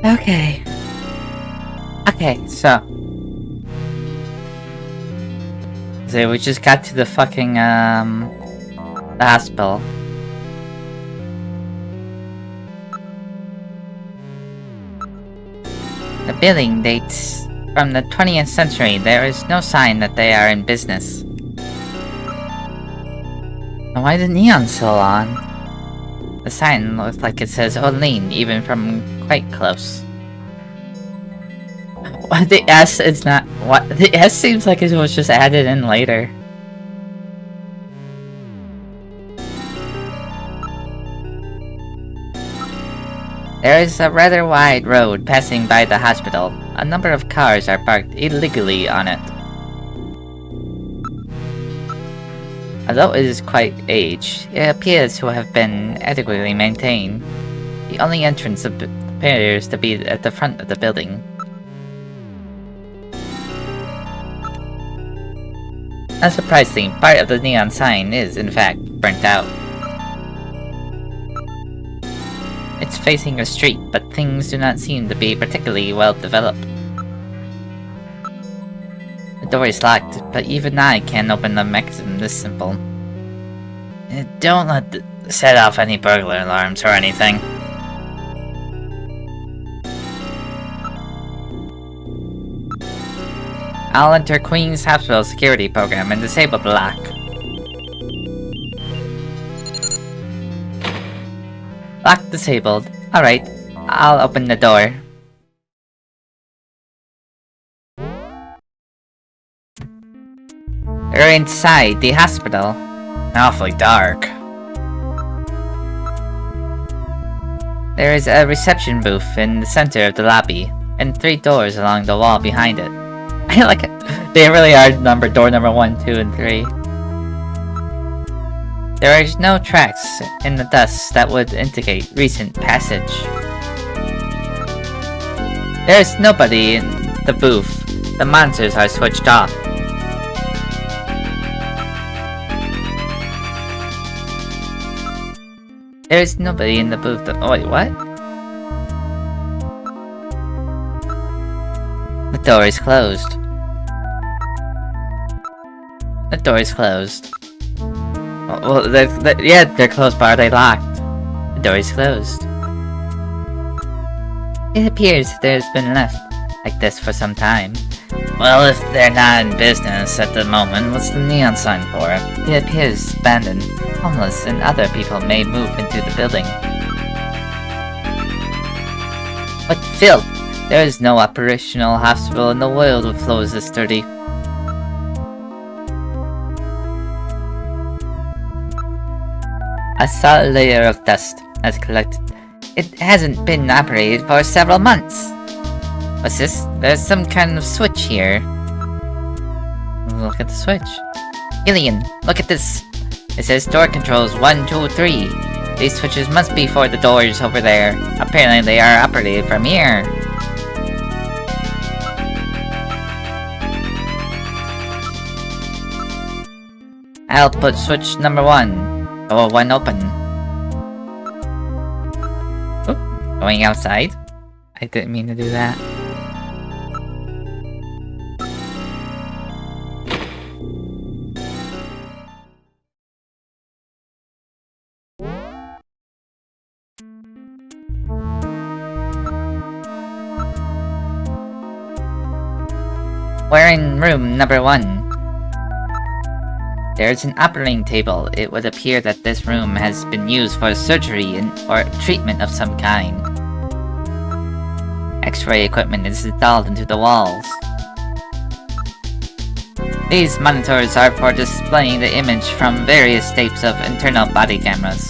Okay. Okay, so we just got to the fucking, the hospital. The building dates from the 20th century. There is no sign that they are in business. Why the neon still on? The sign looks like it says Olean, even from quite close. What, the S is not... What? The S seems like it was just added in later. There is a rather wide road passing by the hospital. A number of cars are parked illegally on it. Although it is quite aged, it appears to have been adequately maintained. The only entrance appears to be at the front of the building. Unsurprisingly, part of the neon sign is, in fact, burnt out. It's facing a street, but things do not seem to be particularly well developed. The door is locked, but even I can't open the mechanism this simple. Don't set off any burglar alarms or anything. I'll enter Queen's Hospital security program and disable the lock. Lock disabled. Alright, I'll open the door. We're inside the hospital. Awfully dark. There is a reception booth in the center of the lobby, and 3 doors along the wall behind it. I like it. They really are door number 1, 2, and 3. There are no tracks in the dust that would indicate recent passage. There is nobody in the booth. The monitors are switched off. There is nobody in the booth. Oh, wait, what? The door is closed. The door is closed. Well, they're closed, but are they locked? The door is closed. It appears there's been left like this for some time. Well, if they're not in business at the moment, what's the neon sign for? It appears abandoned, homeless, and other people may move into the building. What filth! There is no operational hospital in the world with floors this dirty. A solid layer of dust has collected. It hasn't been operated for several months. What's this? There's some kind of switch here. Look at the switch. Alien, look at this. It says door controls 1, 2, 3. These switches must be for the doors over there. Apparently they are operated from here. I'll put switch number 1. Door 1 open. Oop, going outside? I didn't mean to do that. We're in room number 1. There's an operating table. It would appear that this room has been used for surgery or treatment of some kind. X-ray equipment is installed into the walls. These monitors are for displaying the image from various types of internal body cameras.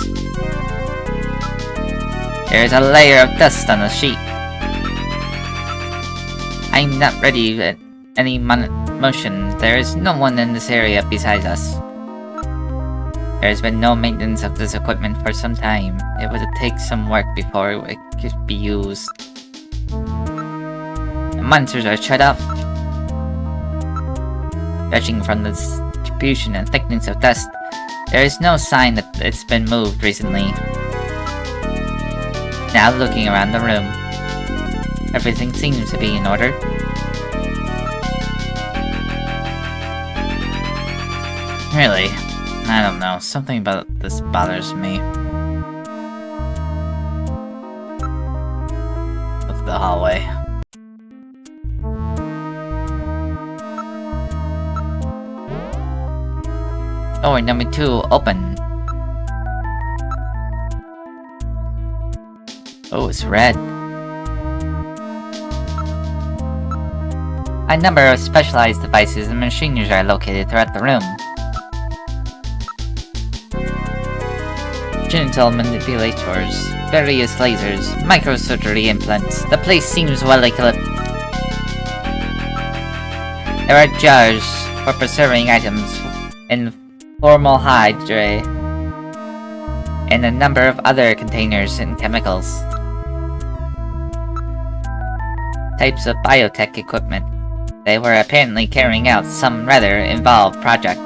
There's a layer of dust on the sheet. I'm not ready at any motion. There is no one in this area besides us. There has been no maintenance of this equipment for some time. It would take some work before it could be used. The monitors are shut off. Judging from the distribution and thickness of dust, there is no sign that it's been moved recently. Now looking around the room. Everything seems to be in order. Really? I don't know. Something about this bothers me. Look at the hallway. Door number 2 open. Oh, it's red. A number of specialized devices and machinery are located throughout the room. Genital manipulators, various lasers, microsurgery implants. The place seems well equipped. There are jars for preserving items in formaldehyde and a number of other containers and chemicals. Types of biotech equipment. They were apparently carrying out some rather involved project.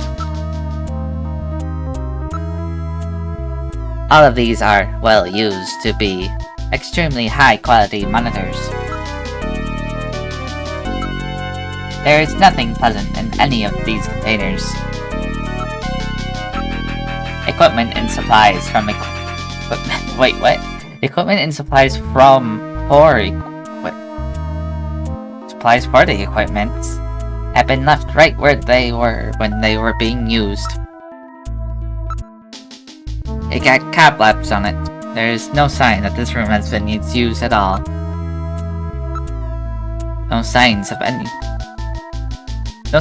All of these are well used to be extremely high-quality monitors. There is nothing pleasant in any of these containers. Equipment and supplies from Wait, what? Equipment and supplies supplies for the equipment have been left right where they were when they were being used. It got cobwebs on it. There is no sign that this room has been used at all. No signs of any. There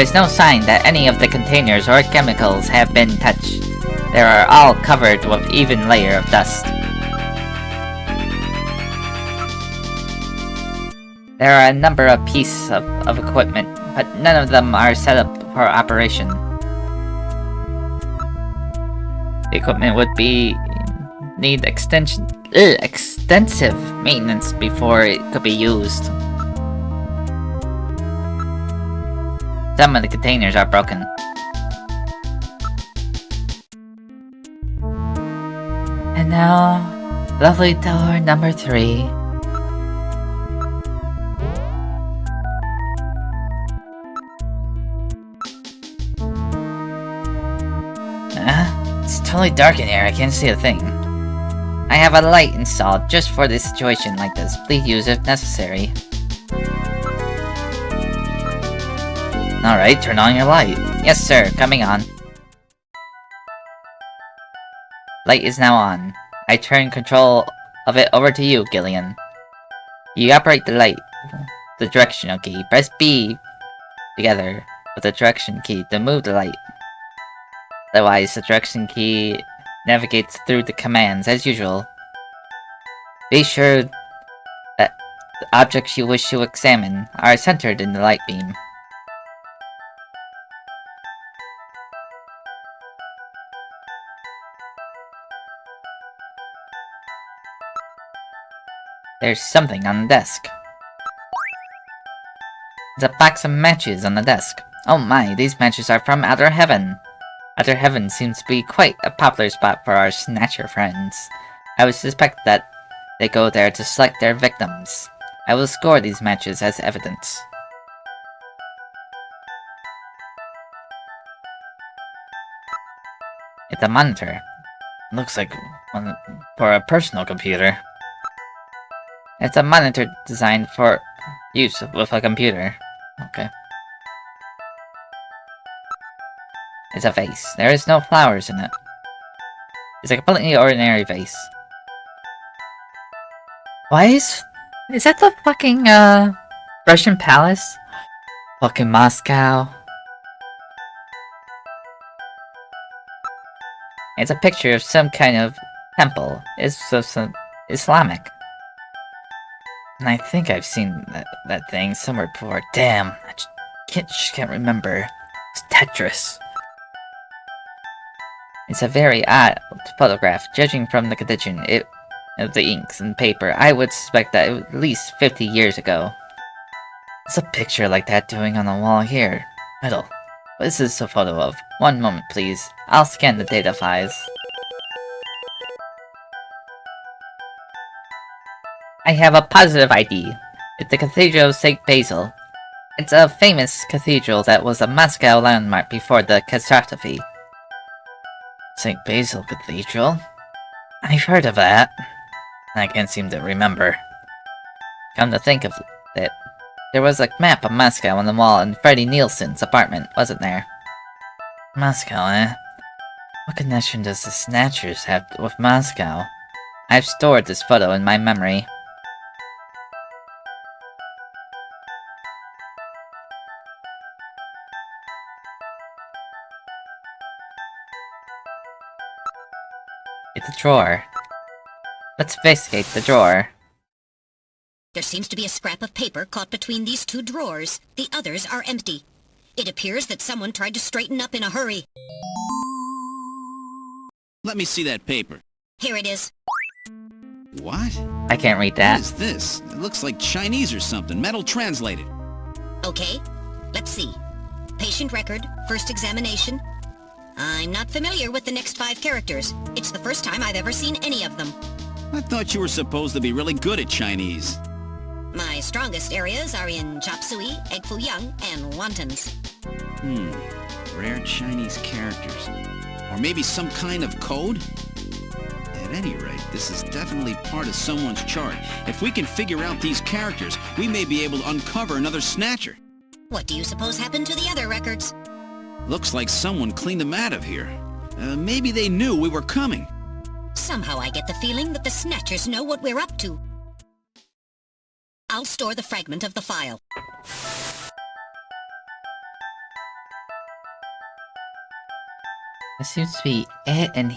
is no sign that any of the containers or chemicals have been touched. They are all covered with even layer of dust. There are a number of pieces of equipment, but none of them are set up for operation. The equipment would need extensive maintenance before it could be used. Some of the containers are broken. And now, lovely door number 3. It's totally dark in here, I can't see a thing. I have a light installed just for this situation like this. Please use it if necessary. Alright, turn on your light. Yes sir, coming on. Light is now on. I turn control of it over to you, Gillian. You operate the light. The directional key. Press B together with the direction key to move the light. Otherwise, the direction key navigates through the commands as usual. Be sure that the objects you wish to examine are centered in the light beam. There's something on the desk. There's a box of matches on the desk. Oh my, these matches are from Outer Heaven. Outer Heaven seems to be quite a popular spot for our Snatcher friends. I would suspect that they go there to select their victims. I will score these matches as evidence. It's a monitor. Looks like one for a personal computer. It's a monitor designed for use with a computer. Okay. It's a vase. There is no flowers in it. It's a completely ordinary vase. Why is that the fucking, Russian palace? Fucking Moscow. It's a picture of some kind of temple. It's some Islamic. And I think I've seen that thing somewhere before. Damn, I just can't remember. It's Tetris. It's a very odd photograph. Judging from the condition of the inks and paper, I would suspect that it was at least 50 years ago. What's a picture like that doing on the wall here? Middle. What is this a photo of? One moment, please. I'll scan the data files. I have a positive ID. It's the Cathedral of St. Basil. It's a famous cathedral that was a Moscow landmark before the catastrophe. St. Basil Cathedral? I've heard of that. I can't seem to remember. Come to think of it, there was a map of Moscow on the wall in Freddie Nielsen's apartment, wasn't there? Moscow, eh? What connection does the Snatchers have with Moscow? I've stored this photo in my memory. It's a drawer. Let's investigate the drawer. There seems to be a scrap of paper caught between these two drawers. The others are empty. It appears that someone tried to straighten up in a hurry. Let me see that paper. Here it is. What? I can't read What that. is this? It looks like Chinese or something. Metal translated. Okay, let's see. Patient record, first examination. I'm not familiar with the next 5 characters. It's the first time I've ever seen any of them. I thought you were supposed to be really good at Chinese. My strongest areas are in chop suey, egg foo young, and wontons. Rare Chinese characters. Or maybe some kind of code? At any rate, this is definitely part of someone's chart. If we can figure out these characters, we may be able to uncover another Snatcher. What do you suppose happened to the other records? Looks like someone cleaned them out of here. Maybe they knew we were coming. Somehow I get the feeling that the Snatchers know what we're up to. I'll store the fragment of the file. This seems to be it, and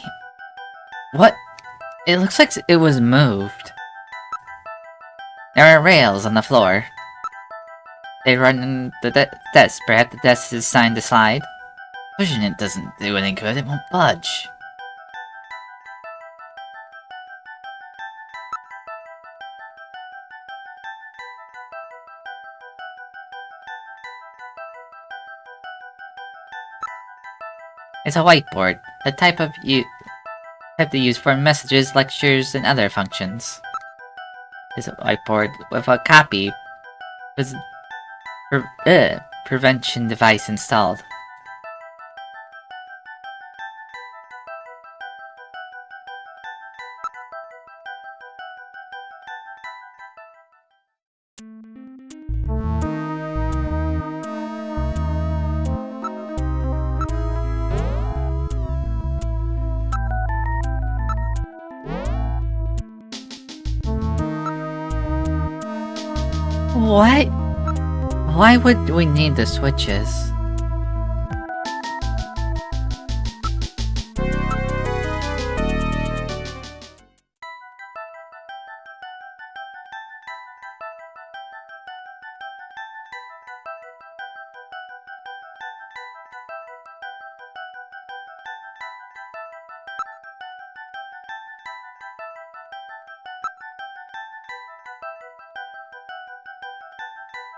what? It looks like it was moved. There are rails on the floor. They run in the desk. Perhaps the desk is signed to slide. Pushing it doesn't do any good. It won't budge. It's a whiteboard, the type to use for messages, lectures, and other functions. It's a whiteboard with a copy prevention device installed. What? Why would we need the switches?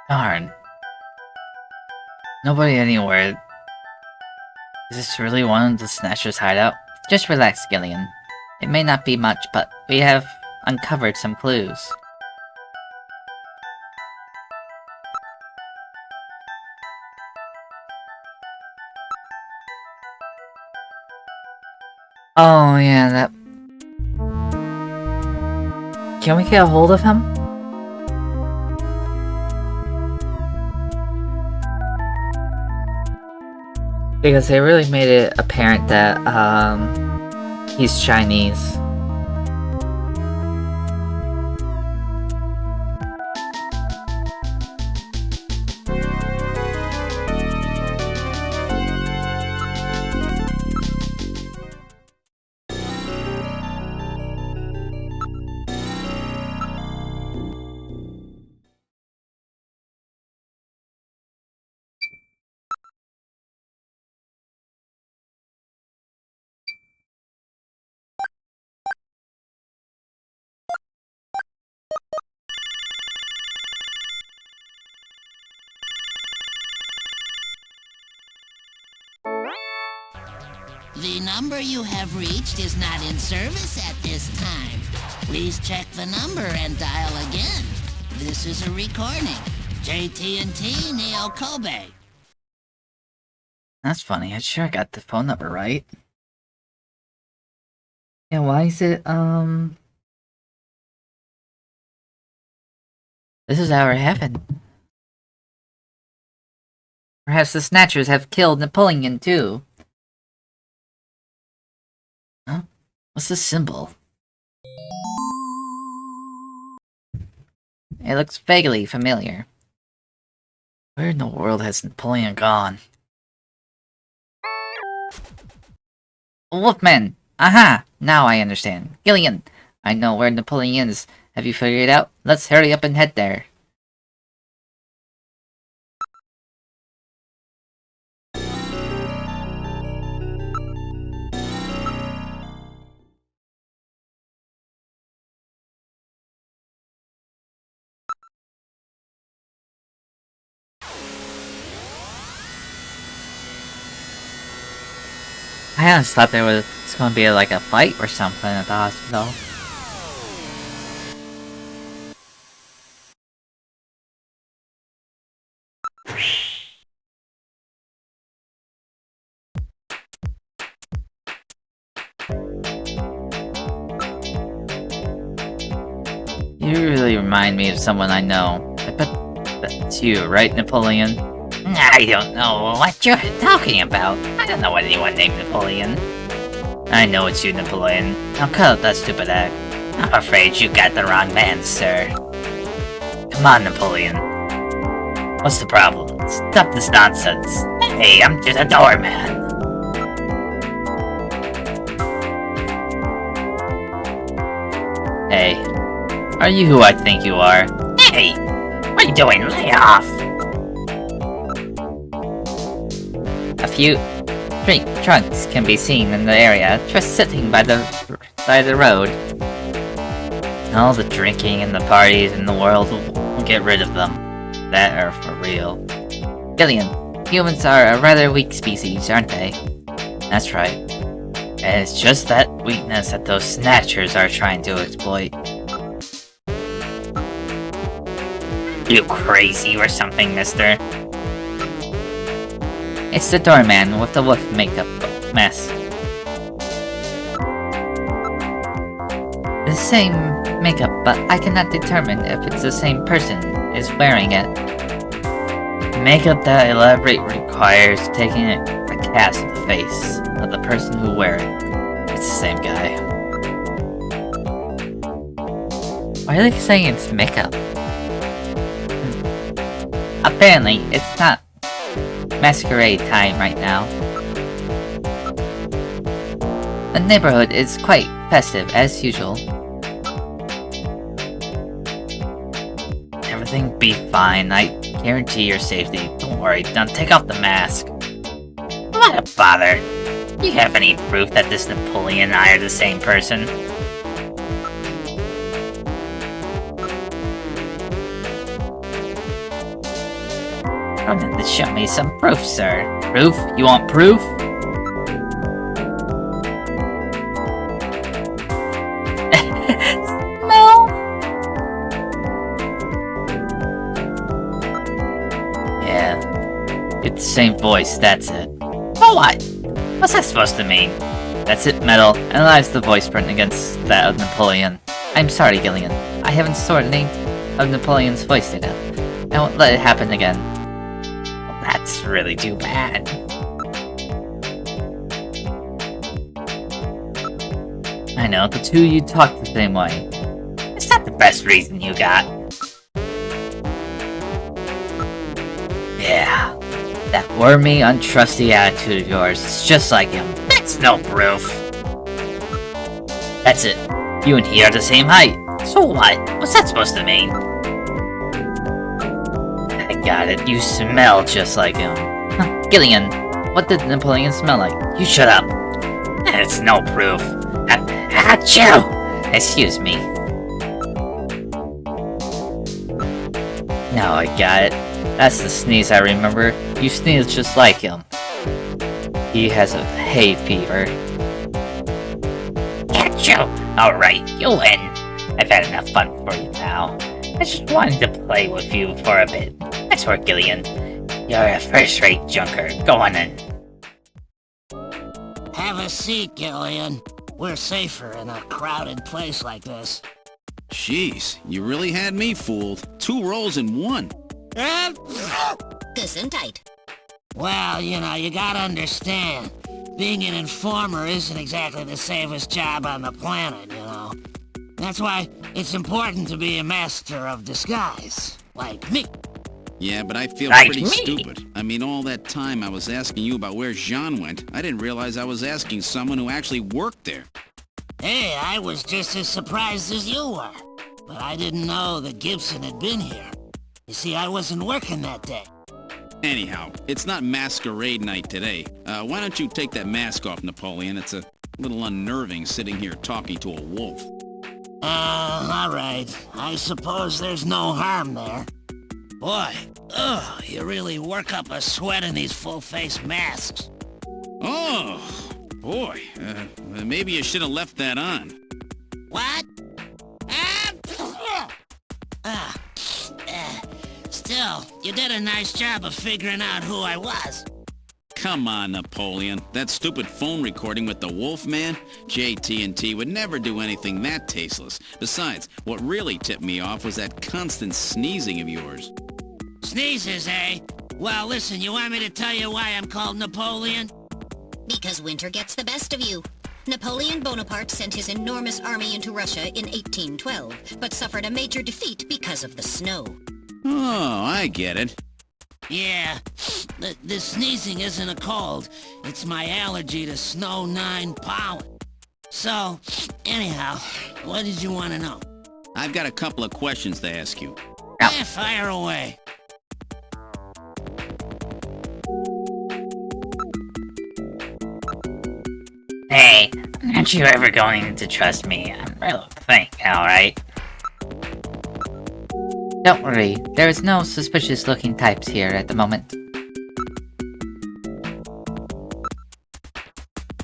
Darn. Nobody anywhere. Is this really one of the Snatcher's hideout? Just relax, Gillian. It may not be much, but we have uncovered some clues. Oh yeah, that... Can we get a hold of him? Because they really made it apparent that, he's Chinese. The number you have reached is not in service at this time. Please check the number and dial again. This is a recording. JT&T Neo Kobe. That's funny. I'm sure I got the phone number right. Yeah, why is it, This is our heaven. Perhaps the Snatchers have killed Napoleon, too. Huh? What's this symbol? It looks vaguely familiar. Where in the world has Napoleon gone? Wolfman! Aha! Now I understand. Gillian! I know where Napoleon is. Have you figured it out? Let's hurry up and head there. I honestly thought there was going to be like a fight or something at the hospital. You really remind me of someone I know. I bet that's you, right, Napoleon? I don't know what you're talking about. I don't know anyone named Napoleon. I know it's you, Napoleon. Now cut out that stupid act. I'm afraid you got the wrong man, sir. Come on, Napoleon. What's the problem? Stop this nonsense. Hey, I'm just a doorman. Hey, are you who I think you are? Hey, what are you doing? Lay off! A few drink trunks can be seen in the area, just sitting by the road. All the drinking and the parties in the world will get rid of them. That are for real. Gillian, humans are a rather weak species, aren't they? That's right. And it's just that weakness that those Snatchers are trying to exploit. You crazy or something, mister? It's the doorman with the wolf makeup mask. The same makeup, but I cannot determine if it's the same person is wearing it. Makeup that elaborate requires taking a cast of the face of the person who wears it. It's the same guy. Why are they saying it's makeup? Apparently, it's not masquerade time right now. The neighborhood is quite festive as usual. Everything be fine, I guarantee your safety. Don't worry, now take off the mask. What a bother. Do you have any proof that this Napoleon and I are the same person? Come in to show me some proof, sir. Proof? You want proof? No. Yeah. It's the same voice, that's it. Oh, what? What's that supposed to mean? That's it, Metal. Analyze the voice print against that of Napoleon. I'm sorry, Gillian. I haven't stored any of Napoleon's voice data. I won't let it happen again. Well, that's really too bad. I know, the two of you talk the same way. It's not the best reason you got. Yeah. That wormy, untrusty attitude of yours is just like him. That's no proof. That's it. You and he are the same height. So what? What's that supposed to mean? I got it. You smell just like him. Gillian, what did Napoleon smell like? You shut up. That's no proof. Achoo! Excuse me. Now I got it. That's the sneeze I remember. You sneeze just like him. He has a hay fever. Catch you! Alright, you win. I've had enough fun for you now. I just wanted to play with you for a bit. Nice work, Gillian. You're a first-rate junker. Go on in. Have a seat, Gillian. We're safer in a crowded place like this. Jeez, you really had me fooled. 2 roles in 1. Gesundheit. Well, you know, you gotta understand. Being an informer isn't exactly the safest job on the planet, you know. That's why it's important to be a master of disguise, like me. Yeah, but I feel Like pretty me. stupid. I mean, all that time I was asking you about where Jean went, I didn't realize I was asking someone who actually worked there. Hey, I was just as surprised as you were. But I didn't know that Gibson had been here. You see, I wasn't working that day. Anyhow, it's not masquerade night today. Why don't you take that mask off, Napoleon? It's a little unnerving sitting here talking to a wolf. Alright. I suppose there's no harm there. Boy, you really work up a sweat in these full-face masks. Oh, boy. Maybe you should have left that on. What? Still, you did a nice job of figuring out who I was. Come on, Napoleon. That stupid phone recording with the Wolfman? JT&T would never do anything that tasteless. Besides, what really tipped me off was that constant sneezing of yours. Sneezes, eh? Well, listen, you want me to tell you why I'm called Napoleon? Because winter gets the best of you. Napoleon Bonaparte sent his enormous army into Russia in 1812, but suffered a major defeat because of the snow. Oh, I get it. Yeah, the sneezing isn't a cold. It's my allergy to Snow 9 pollen. So, anyhow, what did you want to know? I've got a couple of questions to ask you. Fire away. Hey, aren't you ever going to trust me? I'm real think, alright? Don't worry, there is no suspicious-looking types here at the moment.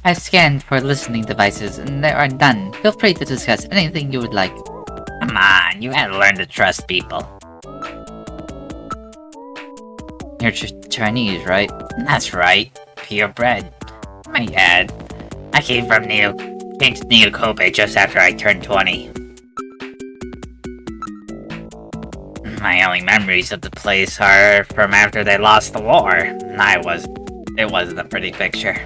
I've scanned for listening devices, and there are none. Feel free to discuss anything you would like. Come on, you had to learn to trust people. You're Chinese, right? That's right. Purebred. My dad. I came to Neokobe just after I turned 20. My only memories of the place are from after they lost the war. It wasn't a pretty picture.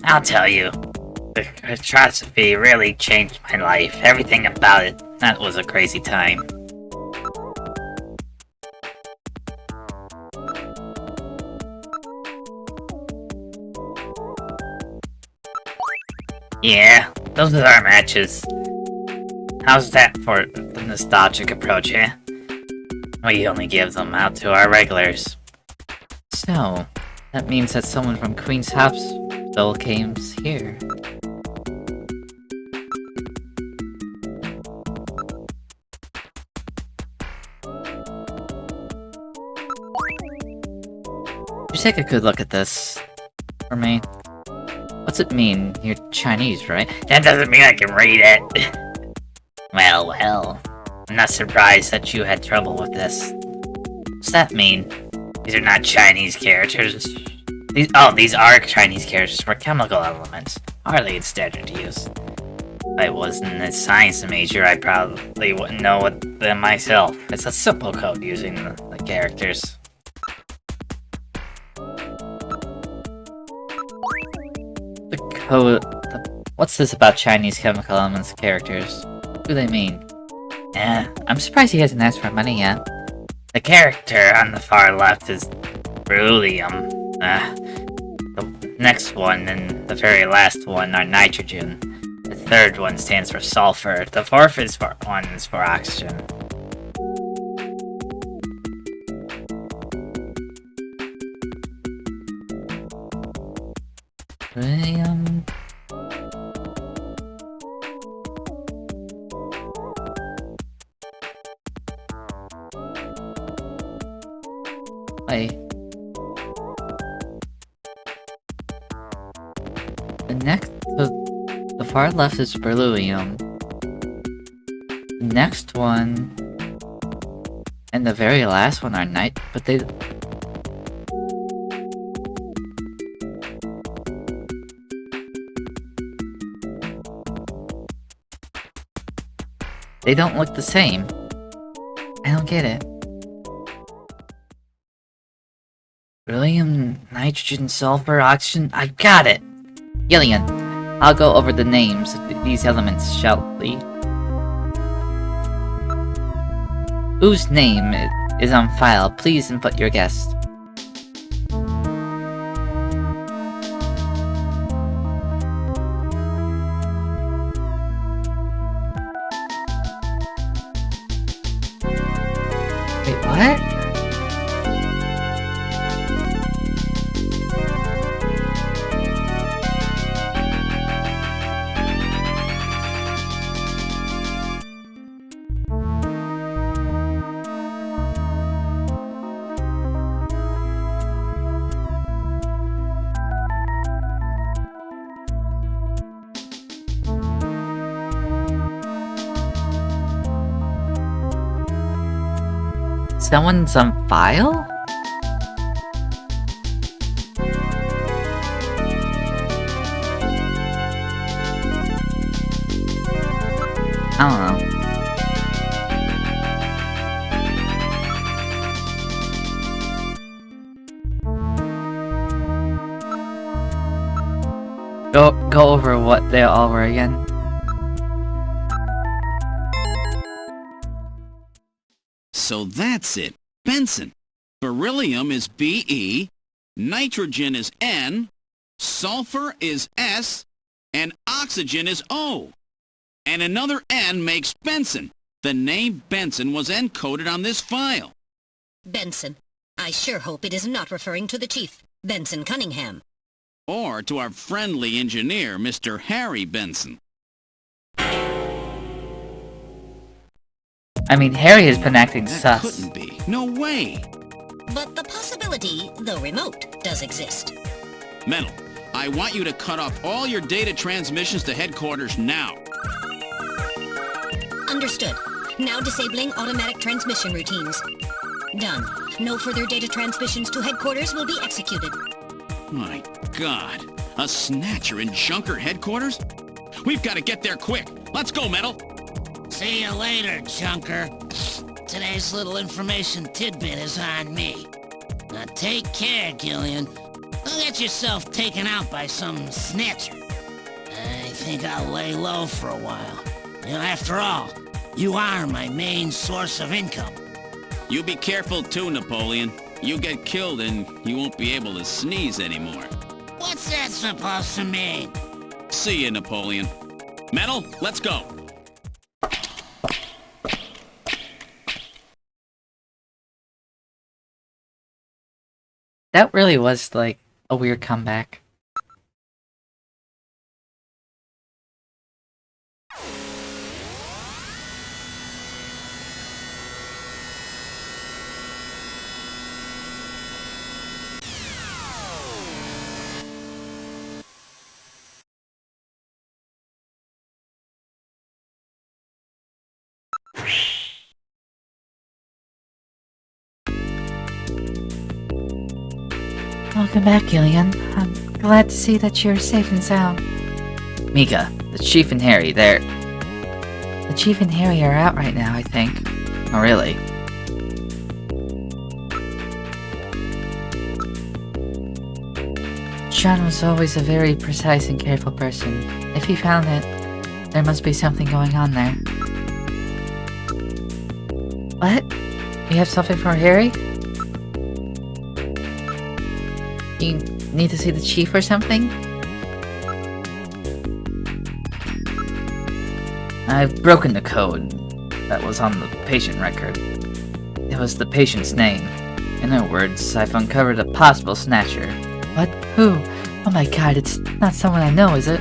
I'll tell you, the catastrophe really changed my life. Everything about it. That was a crazy time. Yeah, those are our matches. How's that for the nostalgic approach, eh? We only give them out to our regulars. So, that means that someone from Queen's Hospital came here. Just take a good look at this. For me. What's it mean? You're Chinese, right? That doesn't mean I can read it. Well. I'm not surprised that you had trouble with this. What's that mean? These are not Chinese characters. These are Chinese characters for chemical elements. Hardly in standard use. If I wasn't a science major, I probably wouldn't know them myself. It's a simple code using the characters. What's this about Chinese chemical elements characters? What do they mean? I'm surprised he hasn't asked for money yet. The character on the far left is beryllium. The next one and the very last one are nitrogen. The third one stands for sulfur. The fourth one is for oxygen. Beryllium. Wait. The far left is beryllium. The next one and the very last one are but they don't look the same. I don't get it. Beryllium, nitrogen, sulfur, oxygen. I got it! Gillian, I'll go over the names of these elements shortly. Whose name is on file? Please input your guess. Wait, what? Someone's on file? I don't know. Go over what they all were again. So that's it. Benson. Beryllium is Be, nitrogen is N, sulfur is S, and oxygen is O. And another N makes Benson. The name Benson was encoded on this file. Benson. I sure hope it is not referring to the chief, Benson Cunningham. Or to our friendly engineer, Mr. Harry Benson. I mean, Harry has been acting That sus. couldn't be. No way. But the possibility, though remote, does exist. Metal, I want you to cut off all your data transmissions to headquarters now. Understood. Now disabling automatic transmission routines. Done. No further data transmissions to headquarters will be executed. My God. A Snatcher in Junker headquarters? We've got to get there quick. Let's go, Metal. See you later, Junker. Today's little information tidbit is on me. Now take care, Gillian. Don't get yourself taken out by some snatcher. I think I'll lay low for a while. You know, after all, you are my main source of income. You be careful too, Napoleon. You get killed and you won't be able to sneeze anymore. What's that supposed to mean? See you, Napoleon. Metal, let's go. That really was, like, a weird comeback. Welcome back, Gillian. I'm glad to see that you're safe and sound. Mika, the Chief and Harry, the Chief and Harry are out right now, I think. Oh, really? John was always a very precise and careful person. If he found it, there must be something going on there. What? You have something for Harry? You need to see the chief or something? I've broken the code that was on the patient record. It was the patient's name. In other words, I've uncovered a possible snatcher. What? Who? Oh my god, it's not someone I know, is it?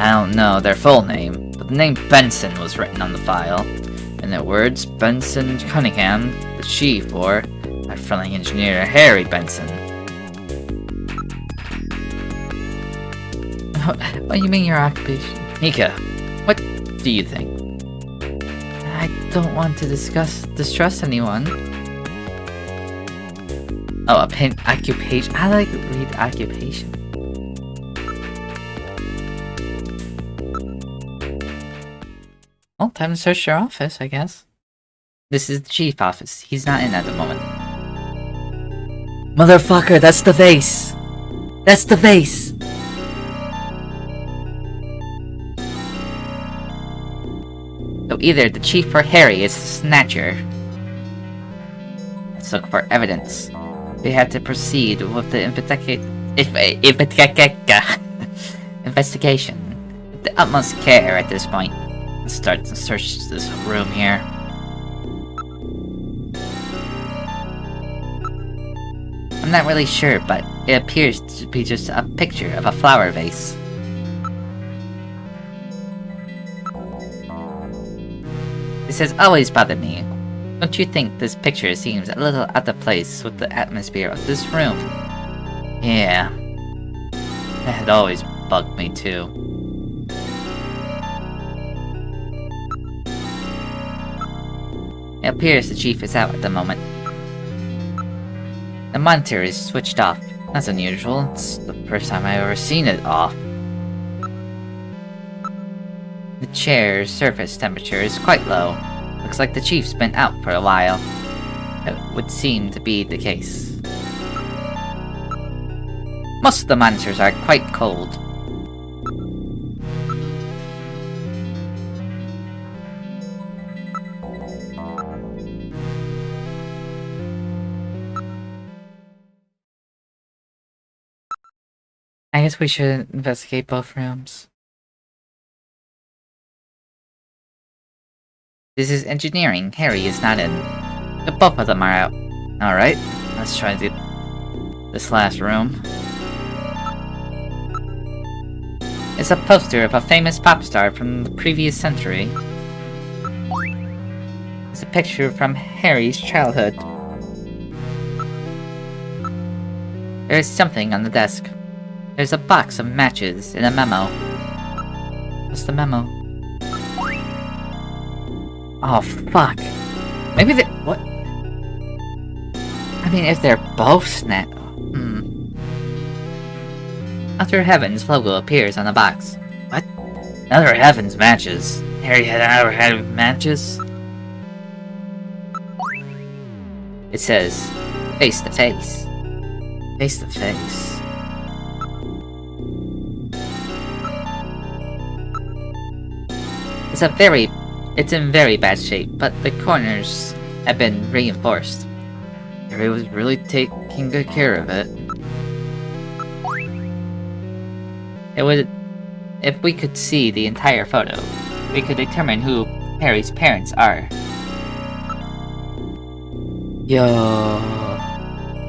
I don't know their full name, but the name Benson was written on the file. In other words, Benson Cunningham, the chief, or our friendly engineer Harry Benson. What do you mean your occupation? Nika, what do you think? I don't want to distrust anyone. Oh, occupation. I like read occupation. Well, time to search your office, I guess. This is the chief office. He's not in at the moment. Motherfucker, that's the face! That's the face! So either the chief or Harry is the Snatcher. Let's look for evidence. We have to proceed with the investigation with the utmost care at this point. Let's start to search this room here. I'm not really sure, but it appears to be just a picture of a flower vase. This has always bothered me. Don't you think this picture seems a little out of place with the atmosphere of this room? Yeah. That had always bugged me too. It appears the chief is out at the moment. The monitor is switched off. That's unusual. It's the first time I've ever seen it off. The chair's surface temperature is quite low. Looks like the chief's been out for a while. That would seem to be the case. Most of the monitors are quite cold. I guess we should investigate both rooms. This is engineering. Harry is not in. But both of them are out. Alright, let's try this last room. It's a poster of a famous pop star from the previous century. It's a picture from Harry's childhood. There is something on the desk. There's a box of matches and a memo. What's the memo? Oh, fuck. Maybe they... what? I mean, if they're both Outer Heaven's logo appears on the box. What? Outer Heaven's matches? Harry had Outer Heaven matches? It says, face to face. Face to face. It's in very bad shape, but the corners have been reinforced. Harry was really taking good care of it. If we could see the entire photo, we could determine who Harry's parents are. Yo,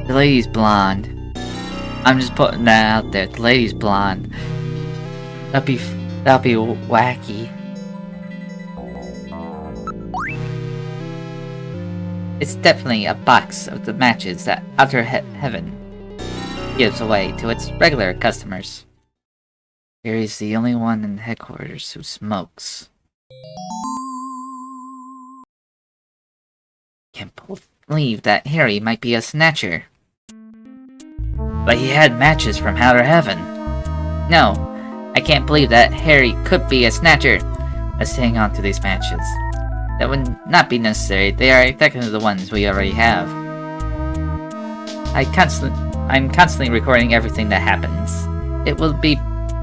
the lady's blonde. I'm just putting that out there. The lady's blonde. That'd be wacky. It's definitely a box of the matches that Outer Heaven gives away to its regular customers. Harry's the only one in headquarters who smokes. Can't believe that Harry might be a Snatcher. But he had matches from Outer Heaven. No, I can't believe that Harry could be a Snatcher. Let's hang on to these matches. That would not be necessary. They are technically the ones we already have. I'm constantly recording everything that happens. It will be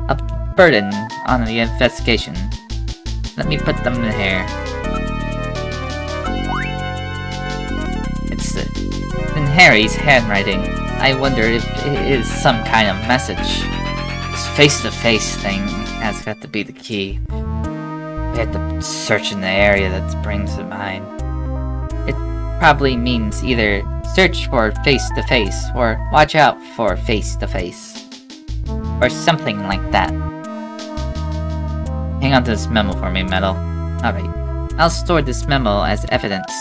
a burden on the investigation. Let me put them in here. It's in Harry's handwriting. I wonder if it is some kind of message. This face-to-face thing has got to be the key. We have to search in the area that springs to mind. It probably means either search for face-to-face or watch out for face-to-face. Or something like that. Hang on to this memo for me, Metal. Alright, I'll store this memo as evidence.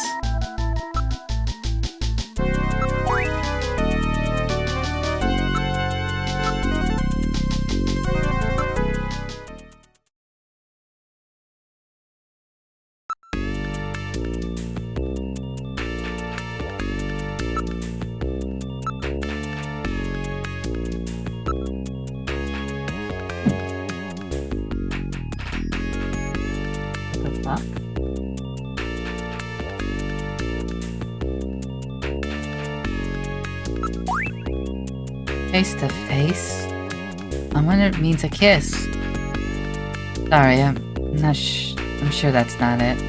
Fuck. Face to face? I wonder if it means a kiss. Sorry, I'm sure that's not it.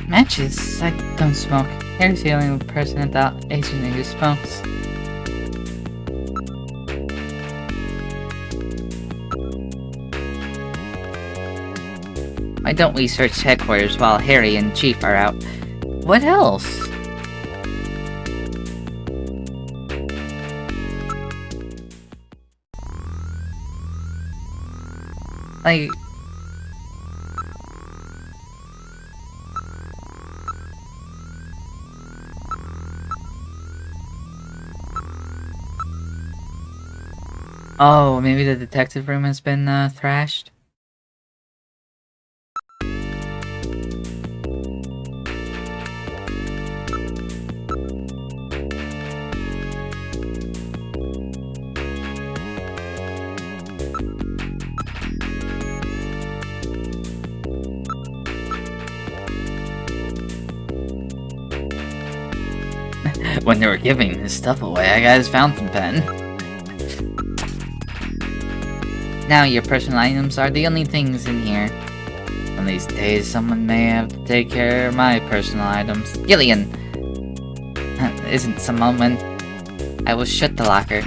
Matches? I don't smoke. Harry's the only person at that agency who smokes. Why don't we search headquarters while Harry and Chief are out? What else? Like... Oh, maybe the detective room has been, thrashed? When they were giving his stuff away, I got his fountain pen. Now your personal items are the only things in here. One of these days, someone may have to take care of my personal items. Gillian! Isn't some moment. I will shut the locker.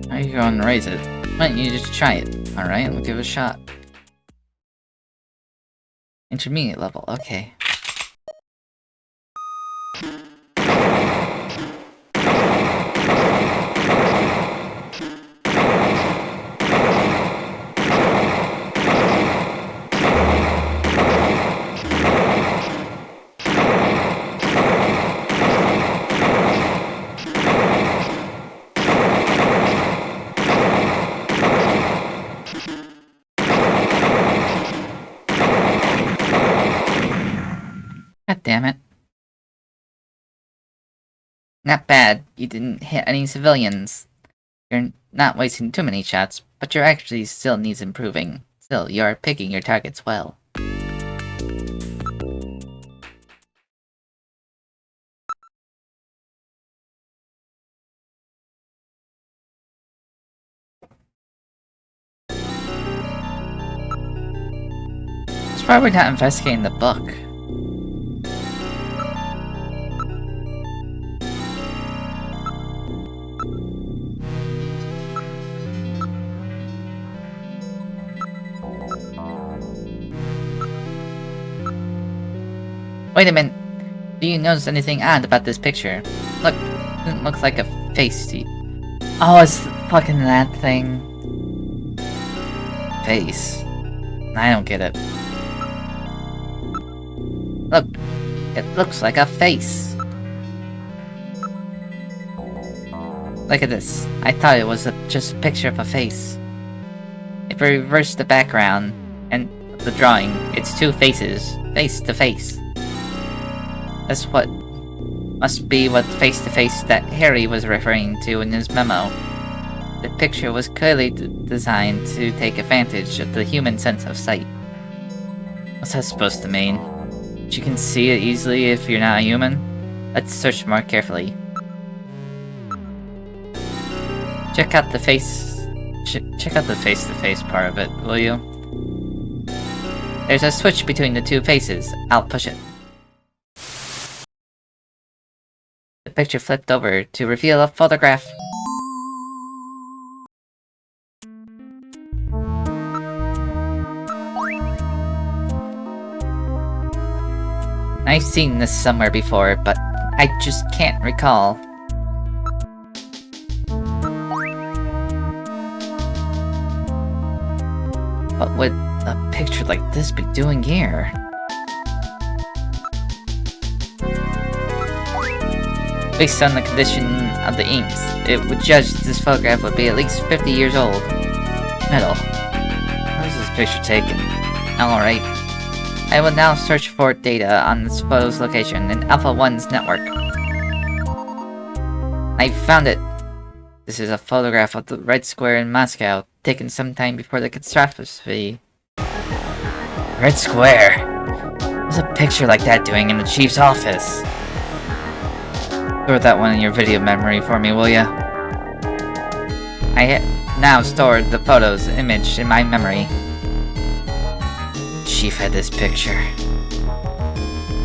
How are you going to raise it? Why don't you just try it? Alright, we'll give it a shot. Intermediate level, okay. God damn it. Not bad. You didn't hit any civilians. You're not wasting too many shots, but your accuracy still needs improving. Still, you are picking your targets well. That's why we're not investigating the book. Wait a minute. Do you notice anything odd about this picture? Look, it doesn't look like a face to you. Oh, it's fucking that thing. Face. I don't get it. Look, it looks like a face. Look at this. I thought it was just a picture of a face. If we reverse the background and the drawing, it's two faces, face to face. That's what must be what face-to-face that Harry was referring to in his memo. The picture was clearly designed to take advantage of the human sense of sight. What's that supposed to mean? You can see it easily if you're not a human? Let's search more carefully. Check out the face... check out the face-to-face part of it, will you? There's a switch between the two faces. I'll push it. The picture flipped over to reveal a photograph. I've seen this somewhere before, but I just can't recall. What would a picture like this be doing here? Based on the condition of the inks, it would judge this photograph would be at least 50 years old. Metal. How was this picture taken? Alright. I will now search for data on this photo's location in Alpha 1's network. I found it! This is a photograph of the Red Square in Moscow, taken sometime before the catastrophe. Red Square? What's a picture like that doing in the chief's office? Store that one in your video memory for me, will ya? I have now stored the photo's image in my memory. Chief had this picture.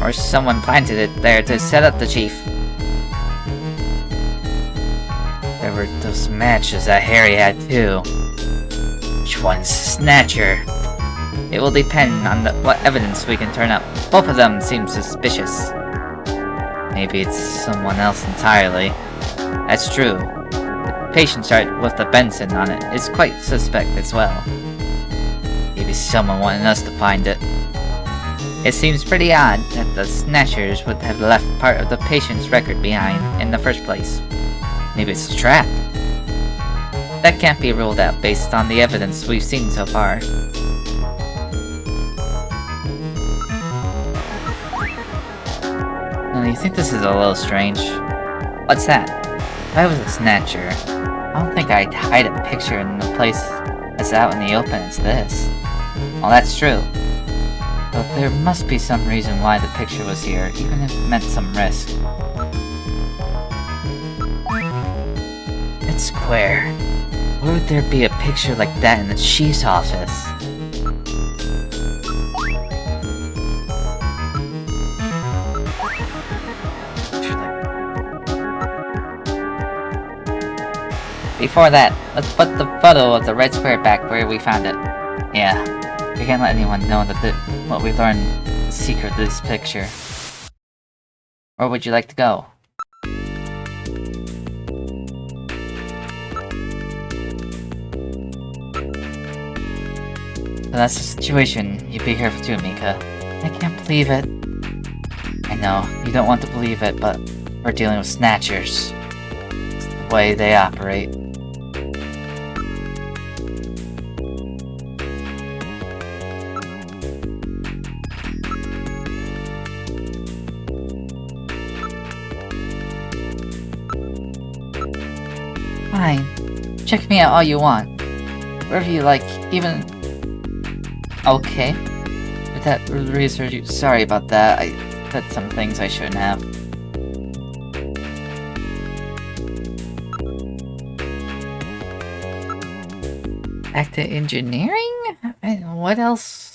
Or someone planted it there to set up the chief. There were those matches that Harry had too. Which one's Snatcher? It will depend on what evidence we can turn up. Both of them seem suspicious. Maybe it's someone else entirely. That's true. The patient chart with the Benson on it is quite suspect as well. Maybe someone wanted us to find it. It seems pretty odd that the Snatchers would have left part of the patient's record behind in the first place. Maybe it's a trap. That can't be ruled out based on the evidence we've seen so far. You think this is a little strange? What's that? If I was a Snatcher, I don't think I'd hide a picture in a place as out in the open as this. Well, that's true. But there must be some reason why the picture was here, even if it meant some risk. Red Square. Why would there be a picture like that in the chief's office? Before that, let's put the photo of the Red Square back where we found it. Yeah, we can't let anyone know that what we've learned the secret of this picture. Where would you like to go? So that's the situation. You be careful too, Mika. I can't believe it. I know, you don't want to believe it, but we're dealing with Snatchers. It's the way they operate. Fine. Check me out all you want. Wherever you like, even... Okay. With that research, sorry about that. I said some things I shouldn't have. Back to engineering? What else?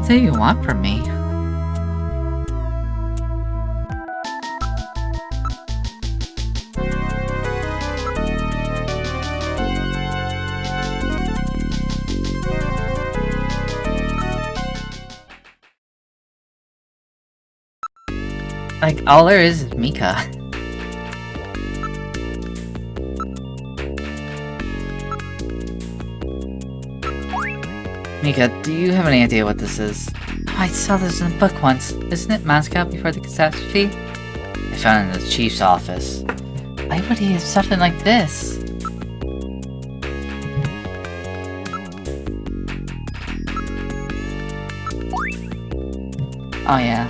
What do you want from me? Like, all there is Mika. Mika, do you have any idea what this is? Oh, I saw this in a book once. Isn't it Moscow before the catastrophe? I found it in the chief's office. Why would he have something like this? Oh yeah.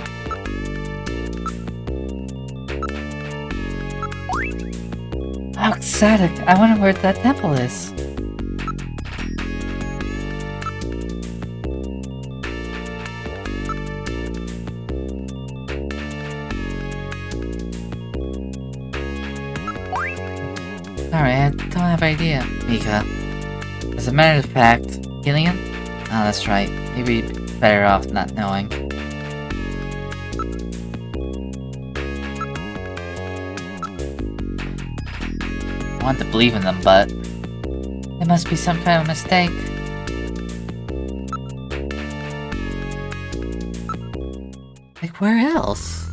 How exotic! I wonder where that temple is. Sorry, I don't have an idea, Mika. As a matter of fact, Gillian? Oh, that's right. Maybe better off not knowing. I want to believe in them, but it must be some kind of mistake. Like, where else?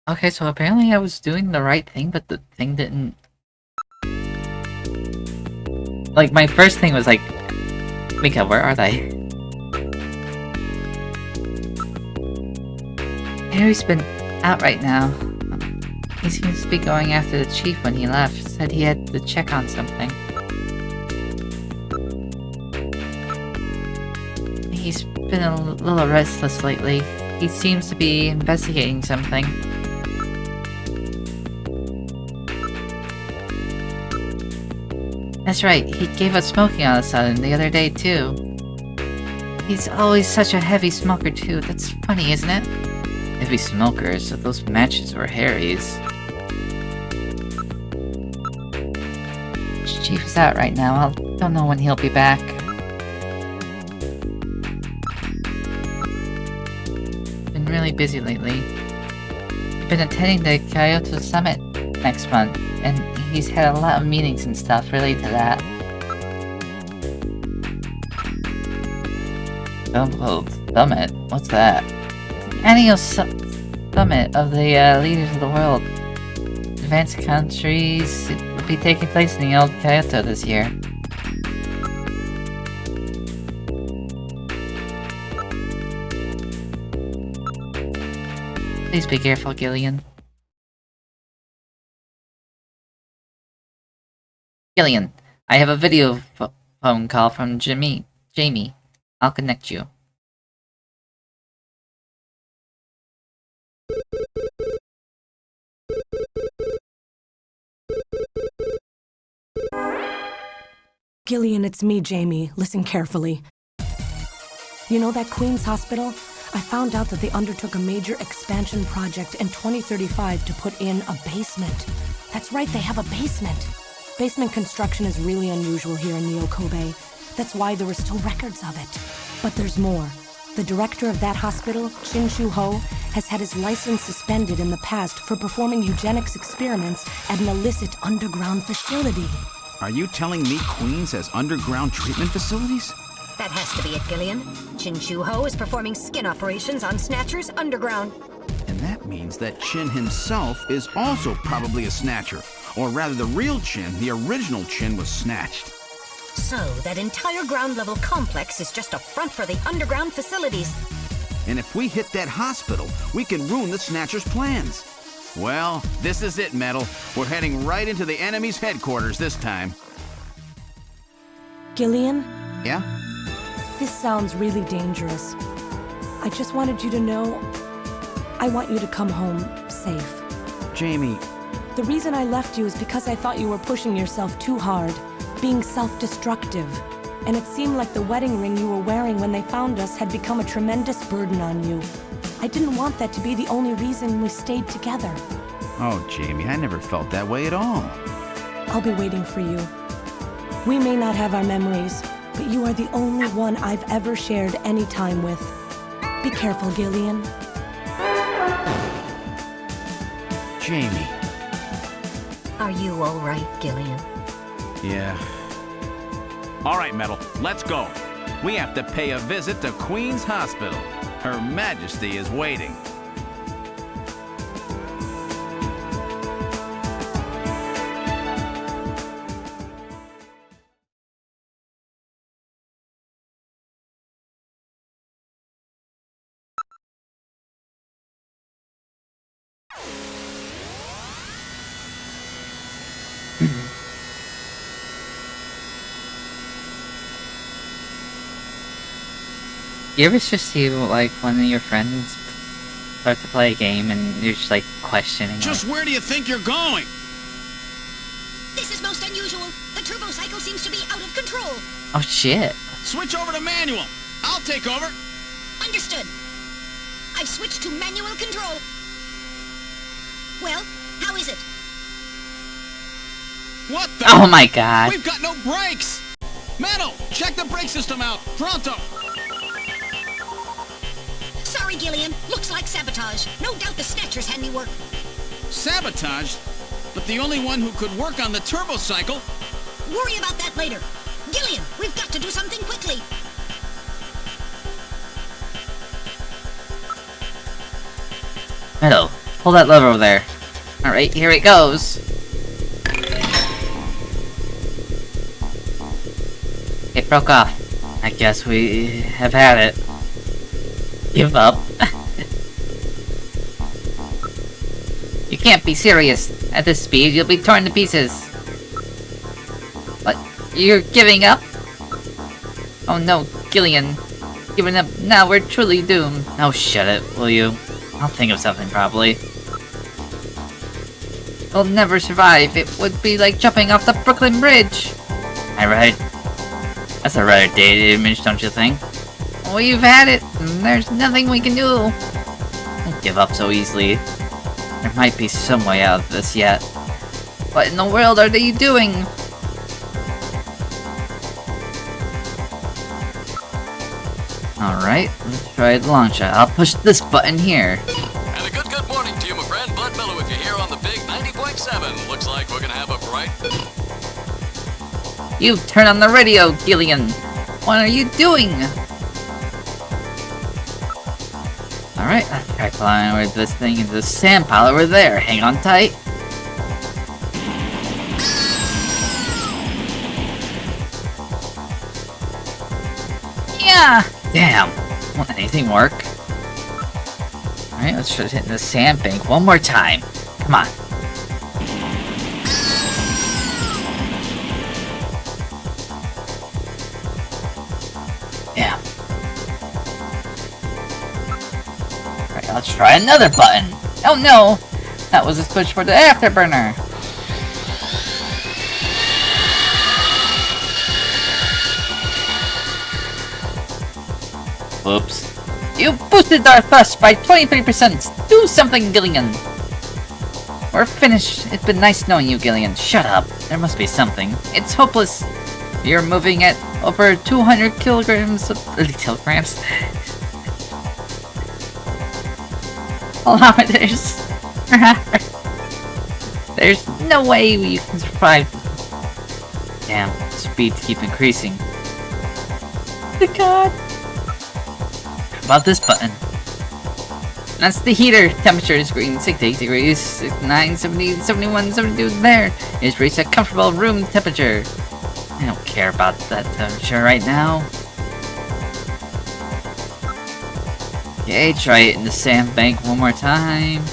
Okay, so apparently I was doing the right thing, but the thing didn't... Like, my first thing was like... Mika, where are they? Harry's been out right now. He seems to be going after the chief when he left. Said he had to check on something. He's been a little restless lately. He seems to be investigating something. That's right, he gave up smoking all of a sudden the other day too. He's always such a heavy smoker too. That's funny, isn't it? Heavy smokers, so those matches were Harry's. Chief is out right now. I don't know when he'll be back. Been really busy lately. He's been attending the Kyoto Summit next month, and he's had a lot of meetings and stuff related to that. Summit? What's that? Annual summit of the leaders of the world. Advanced countries. It will be taking place in the old Kyoto this year. Please be careful, Gillian. Gillian, I have a video phone call from Jamie. I'll connect you. Gillian, it's me, Jamie. Listen carefully. You know that Queen's Hospital? I found out that they undertook a major expansion project in 2035 to put in a basement. That's right, they have a basement. Basement construction is really unusual here in Neo Kobe. That's why there are still records of it. But there's more. The director of that hospital, Chin Shu Ho, has had his license suspended in the past for performing eugenics experiments at an illicit underground facility. Are you telling me Queens has underground treatment facilities? That has to be it, Gillian. Chin Shu Ho is performing skin operations on Snatchers underground. And that means that Chin himself is also probably a Snatcher. Or rather, the real Chin, the original Chin, was snatched. So, that entire ground-level complex is just a front for the underground facilities. And if we hit that hospital, we can ruin the Snatcher's plans. Well, this is it, Metal. We're heading right into the enemy's headquarters this time. Gillian? Yeah? This sounds really dangerous. I just wanted you to know I want you to come home safe. Jamie. The reason I left you is because I thought you were pushing yourself too hard, being self-destructive. And it seemed like the wedding ring you were wearing when they found us had become a tremendous burden on you. I didn't want that to be the only reason we stayed together. Oh, Jamie, I never felt that way at all. I'll be waiting for you. We may not have our memories, but you are the only one I've ever shared any time with. Be careful, Gillian. Jamie. Are you all right, Gillian? Yeah. All right, Metal, let's go. We have to pay a visit to Queen's Hospital. Her Majesty is waiting. You ever just see like one of your friends start to play a game and you're just like questioning? Just where do you think you're going? This is most unusual. The turbo cycle seems to be out of control. Oh shit. Switch over to manual. I'll take over. Understood. I've switched to manual control. Well, how is it? What the? Oh my god. We've got no brakes! Metal, check the brake system out. Pronto! Sorry, Gillian. Looks like sabotage. No doubt the Snatcher's handiwork. Sabotage? But the only one who could work on the turbo cycle? Worry about that later. Gillian, we've got to do something quickly. Metal, pull that lever over there. Alright, here it goes. It broke off. I guess we have had it. Give up. You can't be serious. At this speed, you'll be torn to pieces. What? You're giving up? Oh no, Gillian. Giving up now, we're truly doomed. Oh, shut it, will you? I'll think of something, probably. We'll never survive. It would be like jumping off the Brooklyn Bridge. Am I right? That's a rather dated image, don't you think? We've had it, and there's nothing we can do. Don't give up so easily. There might be some way out of this yet. What in the world are they doing? Alright, let's try the long shot. I'll push this button here. And a good morning to you, my friend. Bud Miller with you here on the big 90.7. Looks like we're gonna have a bright... You turn on the radio, Gillian! What are you doing? Alright, let's try climbing over this thing into the sand pile over there. Hang on tight. Yeah! Damn! Won't anything work? Alright, let's try hitting the sandbank one more time. Come on. Yeah. Alright, let's try another button. Oh no! That was a switch for the afterburner. Whoops. You boosted our thrust by 23%! Do something, Gillian! We're finished. It's been nice knowing you, Gillian. Shut up. There must be something. It's hopeless. You're moving at over 200 kilograms of... kilograms? Kilometers. There's no way we can survive. Damn, speeds keep increasing. The god. How about this button? That's the heater. Temperature is green, 68 degrees, 69, 70, 71, 72. There. It's reached a comfortable room temperature. I don't care about that temperature right now. Okay, try it in the sandbank one more time.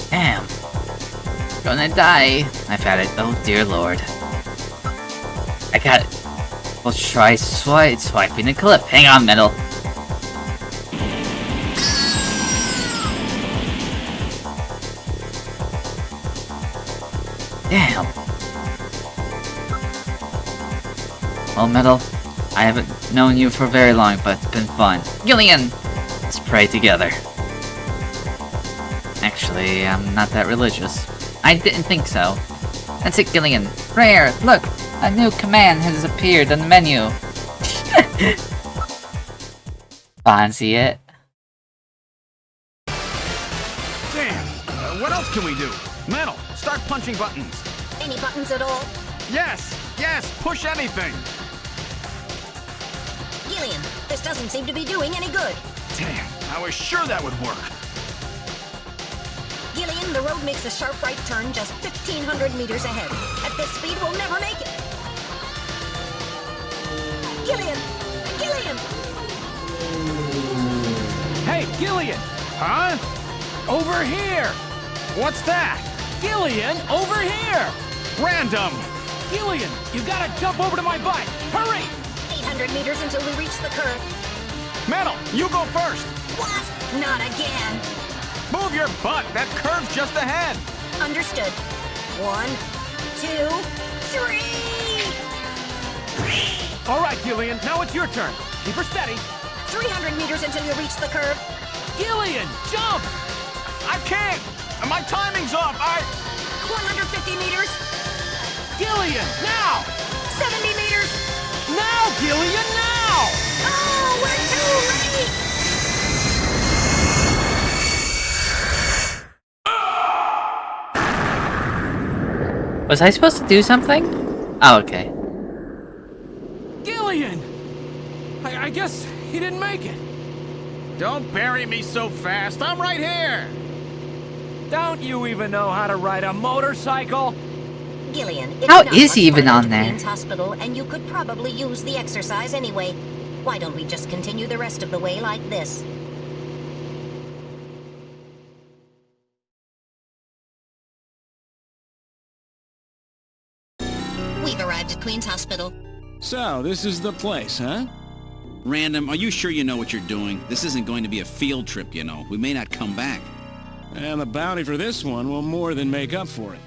Damn. Gonna die. I've had it. Oh dear lord. I got it. We'll try swiping the clip. Hang on, Metal. Damn. Well, Metal, I haven't known you for very long, but it's been fun. Gillian! Let's pray together. Actually, I'm not that religious. I didn't think so. That's it, Gillian. Prayer! Look! A new command has appeared on the menu. Fancy it? Damn! What else can we do? Metal, start punching buttons. Any buttons at all? Yes! Yes! Push anything! Gillian, this doesn't seem to be doing any good. Damn! I was sure that would work. Gillian, the road makes a sharp right turn just 1,500 meters ahead. At this speed, we'll never make it. Gillian! Gillian! Hey, Gillian! Huh? Over here! What's that? Gillian, over here! Random! Gillian, you gotta jump over to my bike! Hurry! 800 meters until we reach the curve. Metal, you go first! What? Not again. Move your butt! That curve's just ahead! Understood. 1, 2, 3! Alright, Gillian, now it's your turn. Keep her steady. 300 meters until you reach the curve. Gillian, jump! I can't! My timing's off! 150 meters. Gillian, now! 70 meters. Now, Gillian, now! Oh, we're too late! Was I supposed to do something? Oh, okay. Gillian! I guess he didn't make it. Don't bury me so fast. I'm right here. Don't you even know how to ride a motorcycle? Gillian, it's How not is he much even farther on to there? Queen's Hospital, and you could probably use the exercise anyway. Why don't we just continue the rest of the way like this? We've arrived at Queen's Hospital. So, this is the place, huh? Random, are you sure you know what you're doing? This isn't going to be a field trip, you know. We may not come back. And the bounty for this one will more than make up for it.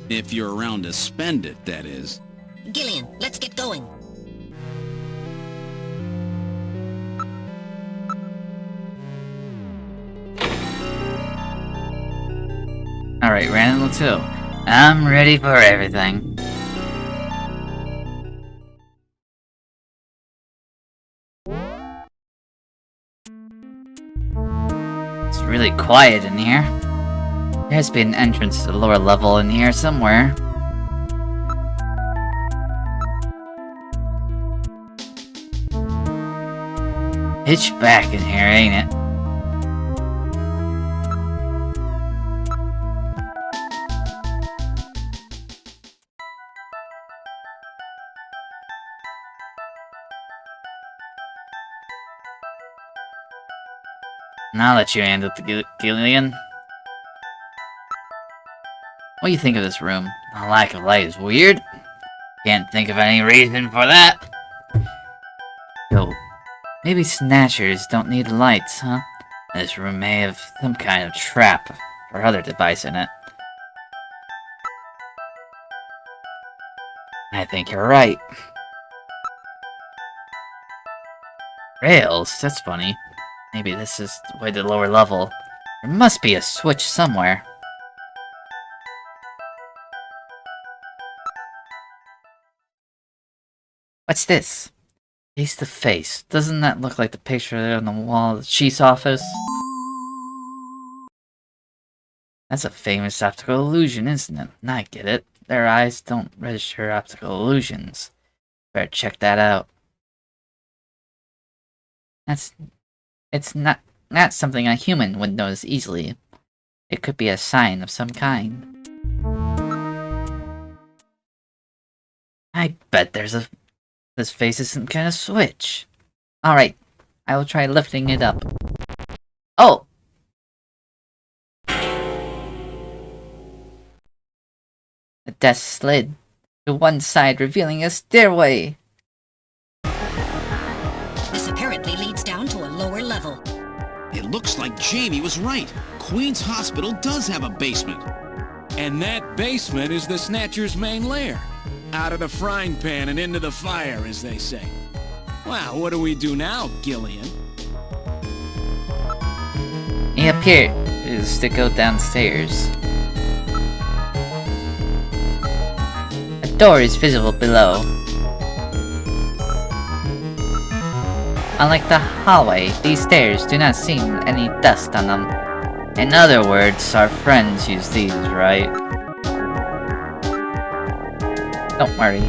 If you're around to spend it, that is. Gillian, let's get going. Alright, Randall 2. I'm ready for everything. It's really quiet in here. There has to be an entrance to the lower level in here somewhere. Pitch back in here, ain't it? Now that you handle it, Gillian. What do you think of this room? The lack of light is weird. Can't think of any reason for that. Yo, maybe Snatchers don't need lights, huh? This room may have some kind of trap or other device in it. I think you're right. Rails? That's funny. Maybe this is the way to the lower level. There must be a switch somewhere. What's this? Face to face. Doesn't that look like the picture there on the wall of the chief's office? That's a famous optical illusion, isn't it? I get it. Their eyes don't register optical illusions. Better check that out. It's not something a human would notice easily. It could be a sign of some kind. I bet this face is some kind of switch. Alright, I will try lifting it up. Oh! The desk slid to one side, revealing a stairway. This apparently leads down to a lower level. It looks like Jamie was right. Queen's Hospital does have a basement. And that basement is the Snatcher's main lair. Out of the frying pan and into the fire, as they say. Well, what do we do now, Gillian? He appears to go downstairs. A door is visible below. Unlike the hallway, these stairs do not seem any dust on them. In other words, our friends use these, right? Don't worry.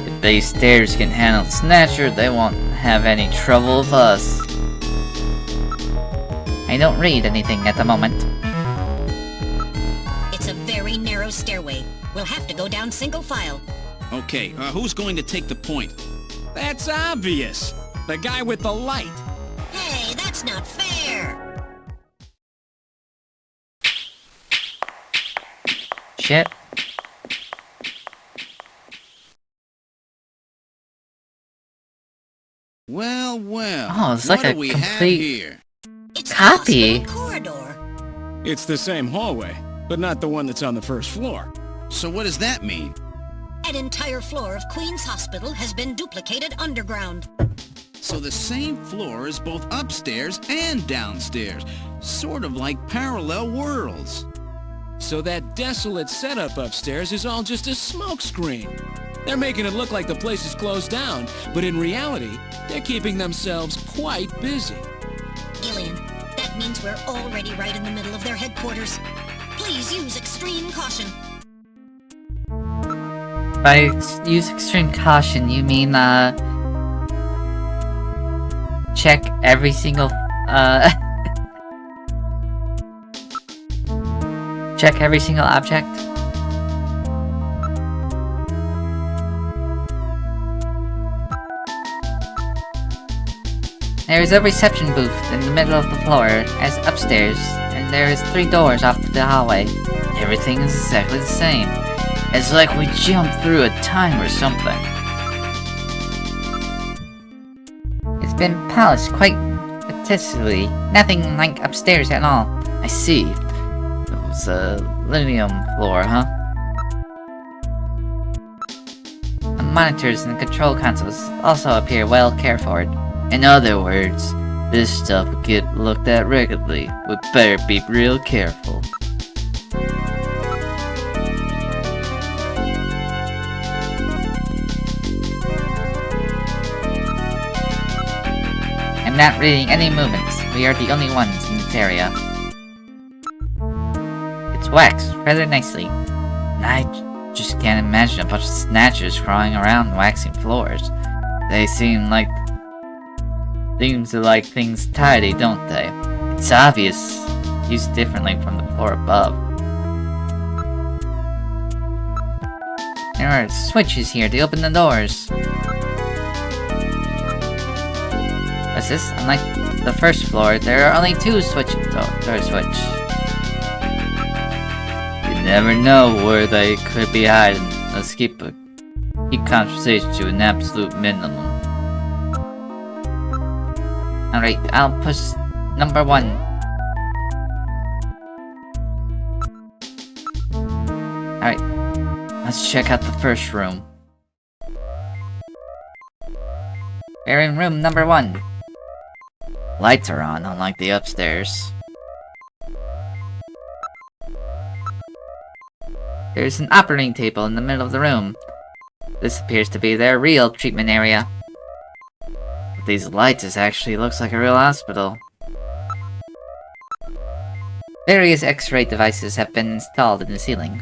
If these stairs can handle Snatcher, they won't have any trouble with us. I don't read anything at the moment. It's a very narrow stairway. We'll have to go down single file. Okay, who's going to take the point? That's obvious. The guy with the light. Hey, that's not fair! Shit. Well, well. Oh, it's what like a do we have complete here? It's copy. the hospital corridor. It's the same hallway, but not the one that's on the first floor. So what does that mean? An entire floor of Queen's Hospital has been duplicated underground. So the same floor is both upstairs and downstairs. Sort of like parallel worlds. So that desolate setup upstairs is all just a smokescreen. They're making it look like the place is closed down, but in reality, they're keeping themselves quite busy. Gillian, that means we're already right in the middle of their headquarters. Please use extreme caution. By use extreme caution, you mean, check every single, check every single object? There is a reception booth in the middle of the floor, as upstairs, and there is 3 doors off to the hallway. Everything is exactly the same. It's like we jumped through a time or something. It's been polished quite meticulously. Nothing like upstairs at all. I see. It was a linoleum floor, huh? The monitors and control consoles also appear well cared for. In other words, this stuff will get looked at regularly. We better be real careful. I'm not reading any movements. We are the only ones in this area. It's waxed rather nicely. And I just can't imagine a bunch of snatchers crawling around waxing floors. They seem to like things tidy, don't they? It's obvious, used differently from the floor above. There are switches here to open the doors. What's this? Unlike the first floor, there are only 2 door switch. You never know where they could be hiding. Let's keep conversation to an absolute minimum. Alright, I'll push number 1. Alright, let's check out the first room. We're in room number 1. Lights are on, unlike the upstairs. There's an operating table in the middle of the room. This appears to be their real treatment area. With these lights, it actually looks like a real hospital. Various X-ray devices have been installed in the ceiling.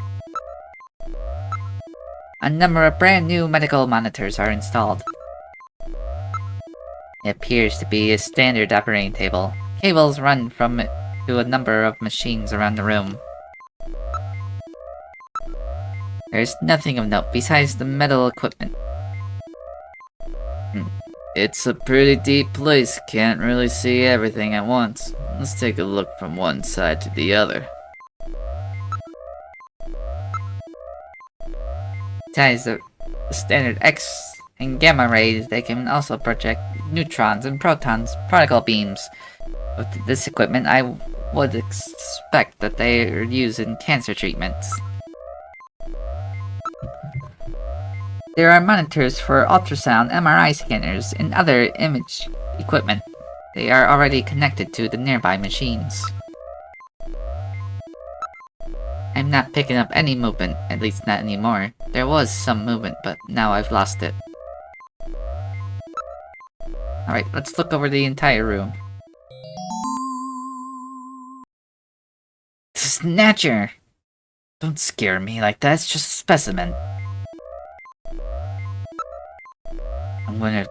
A number of brand new medical monitors are installed. It appears to be a standard operating table. Cables run from it to a number of machines around the room. There's nothing of note besides the metal equipment. It's a pretty deep place, can't really see everything at once. Let's take a look from one side to the other. Besides the standard X and gamma rays, they can also project neutrons and protons, particle beams. With this equipment, I would expect that they are used in cancer treatments. There are monitors for ultrasound, MRI scanners, and other image equipment. They are already connected to the nearby machines. I'm not picking up any movement, at least not anymore. There was some movement, but now I've lost it. Alright, let's look over the entire room. Snatcher! Don't scare me like that, it's just a specimen. I wonder if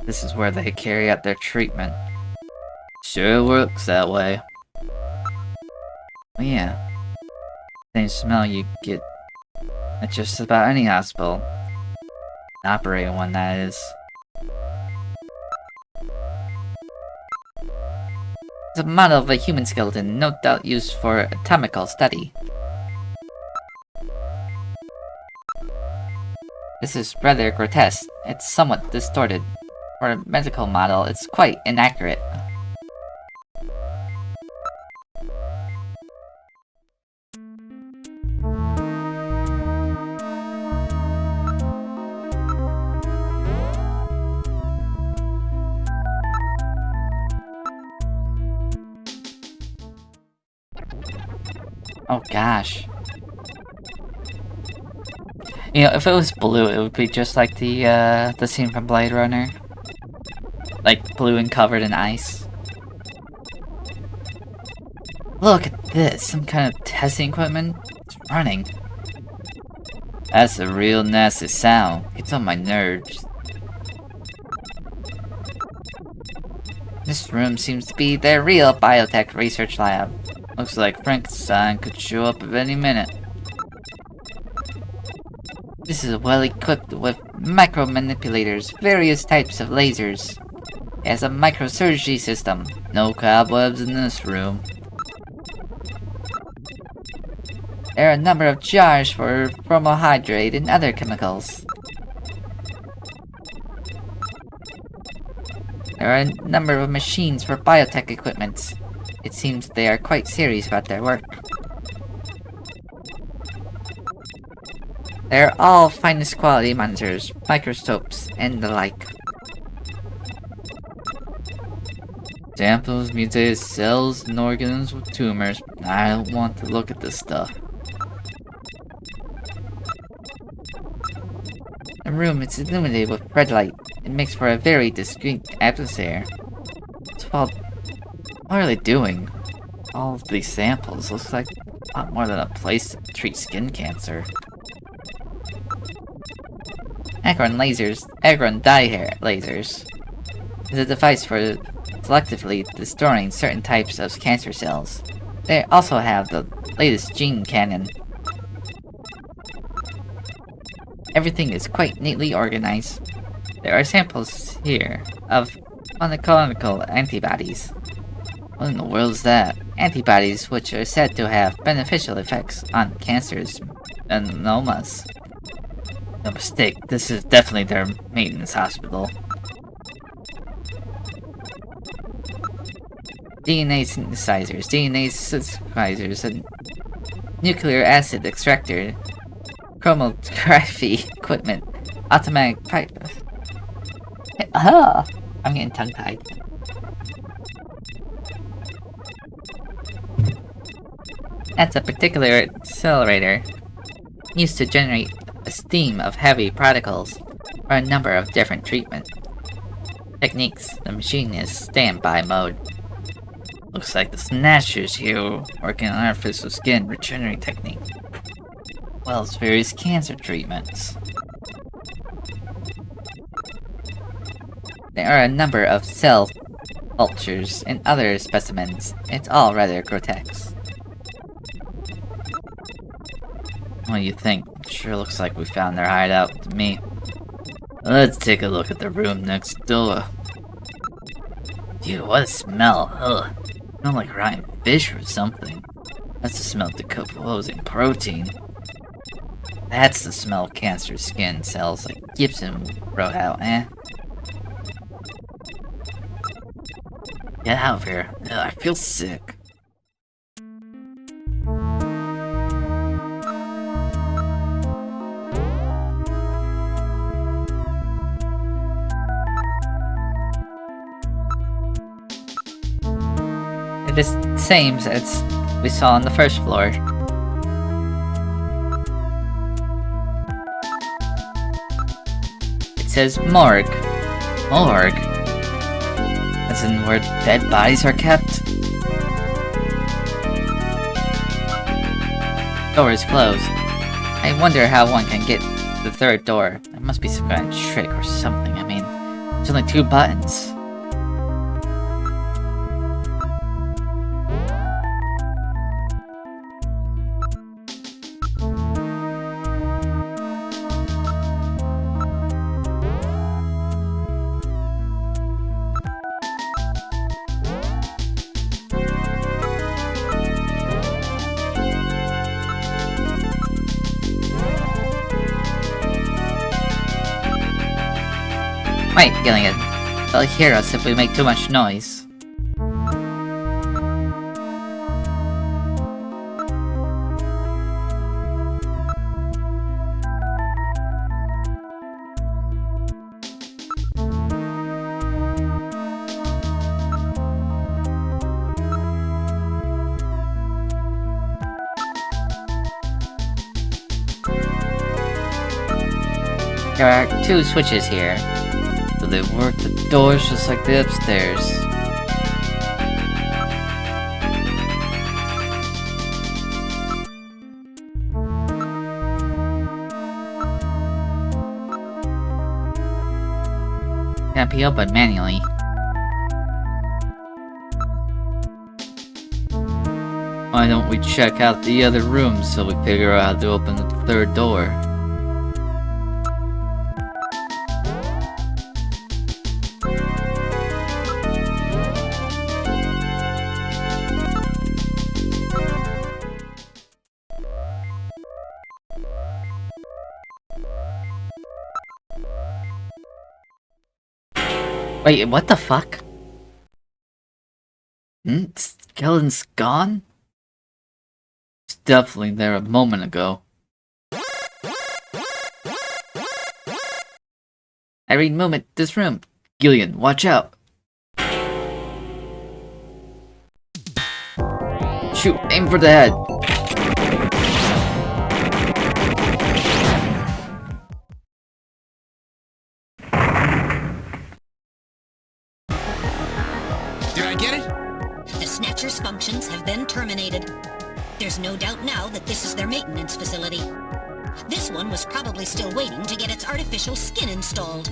this is where they carry out their treatment. Sure works that way. Oh yeah. Same smell you get at just about any hospital. An operating one, that is. It's a model of a human skeleton, no doubt used for anatomical study. This is rather grotesque. It's somewhat distorted. For a medical model, it's quite inaccurate. Oh gosh. You know, if it was blue, it would be just like the scene from Blade Runner. Like, blue and covered in ice. Look at this, some kind of testing equipment? It's running. That's a real nasty sound. It's on my nerves. This room seems to be their real biotech research lab. Looks like Frankenstein could show up at any minute. This is well equipped with micro-manipulators, various types of lasers. It has a microsurgery system. No cobwebs in this room. There are a number of jars for formaldehyde and other chemicals. There are a number of machines for biotech equipment. It seems they are quite serious about their work. They are all finest quality monitors, microscopes, and the like. Samples, mutated cells, and organs with tumors. I don't want to look at this stuff. The room is illuminated with red light. It makes for a very discreet atmosphere. Well, what are they doing? All of these samples looks like a lot more than a place to treat skin cancer. Agron dye lasers is a device for selectively destroying certain types of cancer cells. They also have the latest gene cannon. Everything is quite neatly organized. There are samples here of monoclonal antibodies. What in the world is that? Antibodies which are said to have beneficial effects on cancers and melanomas. No mistake, this is definitely their maintenance hospital. DNA synthesizers, and nuclear acid extractor, chromatography equipment, automatic pipe. I'm getting tongue-tied. That's a particular accelerator used to generate a stream of heavy particles for a number of different treatment techniques. The machine is standby mode. Looks like the Snatchers here working on artificial skin regenerating technique, well as various cancer treatments. There are a number of cell cultures and other specimens. It's all rather grotesque. What do you think? Sure looks like we found their hideout to me. Let's take a look at the room next door. Dude, what a smell. Ugh. Smell like rotten fish or something. That's the smell of decomposing protein. That's the smell of cancer skin cells like Gibson wrote out, eh? Get out of here. Ugh, I feel sick. It is the same as we saw on the first floor. It says Morgue. Morgue? As in where dead bodies are kept? Door is closed. I wonder how one can get the third door. There must be some kind of trick or something. I mean, there's only 2 buttons. Wait, Gillian. They'll hear us if we make too much noise. There are 2 switches here, so they work the doors just like the upstairs. Can't be opened manually. Why don't we check out the other rooms so we figure out how to open the 3rd door? Wait, what the fuck? Skeleton's gone? It's definitely there a moment ago. I read movement this room. Gillian, watch out. Shoot, aim for the head. Did I get it? The Snatcher's functions have been terminated. There's no doubt now that this is their maintenance facility. This one was probably still waiting to get its artificial skin installed.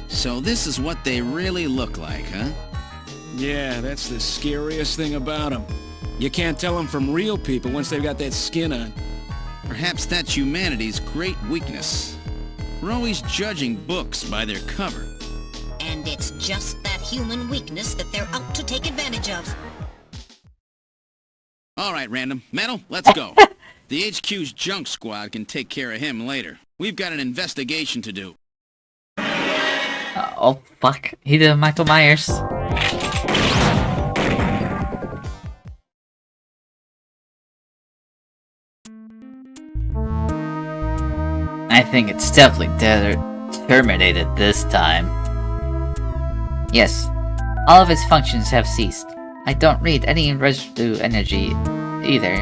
So this is what they really look like, huh? Yeah, that's the scariest thing about them. You can't tell them from real people once they've got that skin on. Perhaps that's humanity's great weakness. We're always judging books by their cover. And it's just that human weakness that they're out to take advantage of. All right, Random. Metal, let's go. The HQ's junk squad can take care of him later. We've got an investigation to do. Oh fuck, he did Michael Myers. I think it's definitely terminated this time. Yes, all of its functions have ceased. I don't read any residue energy either.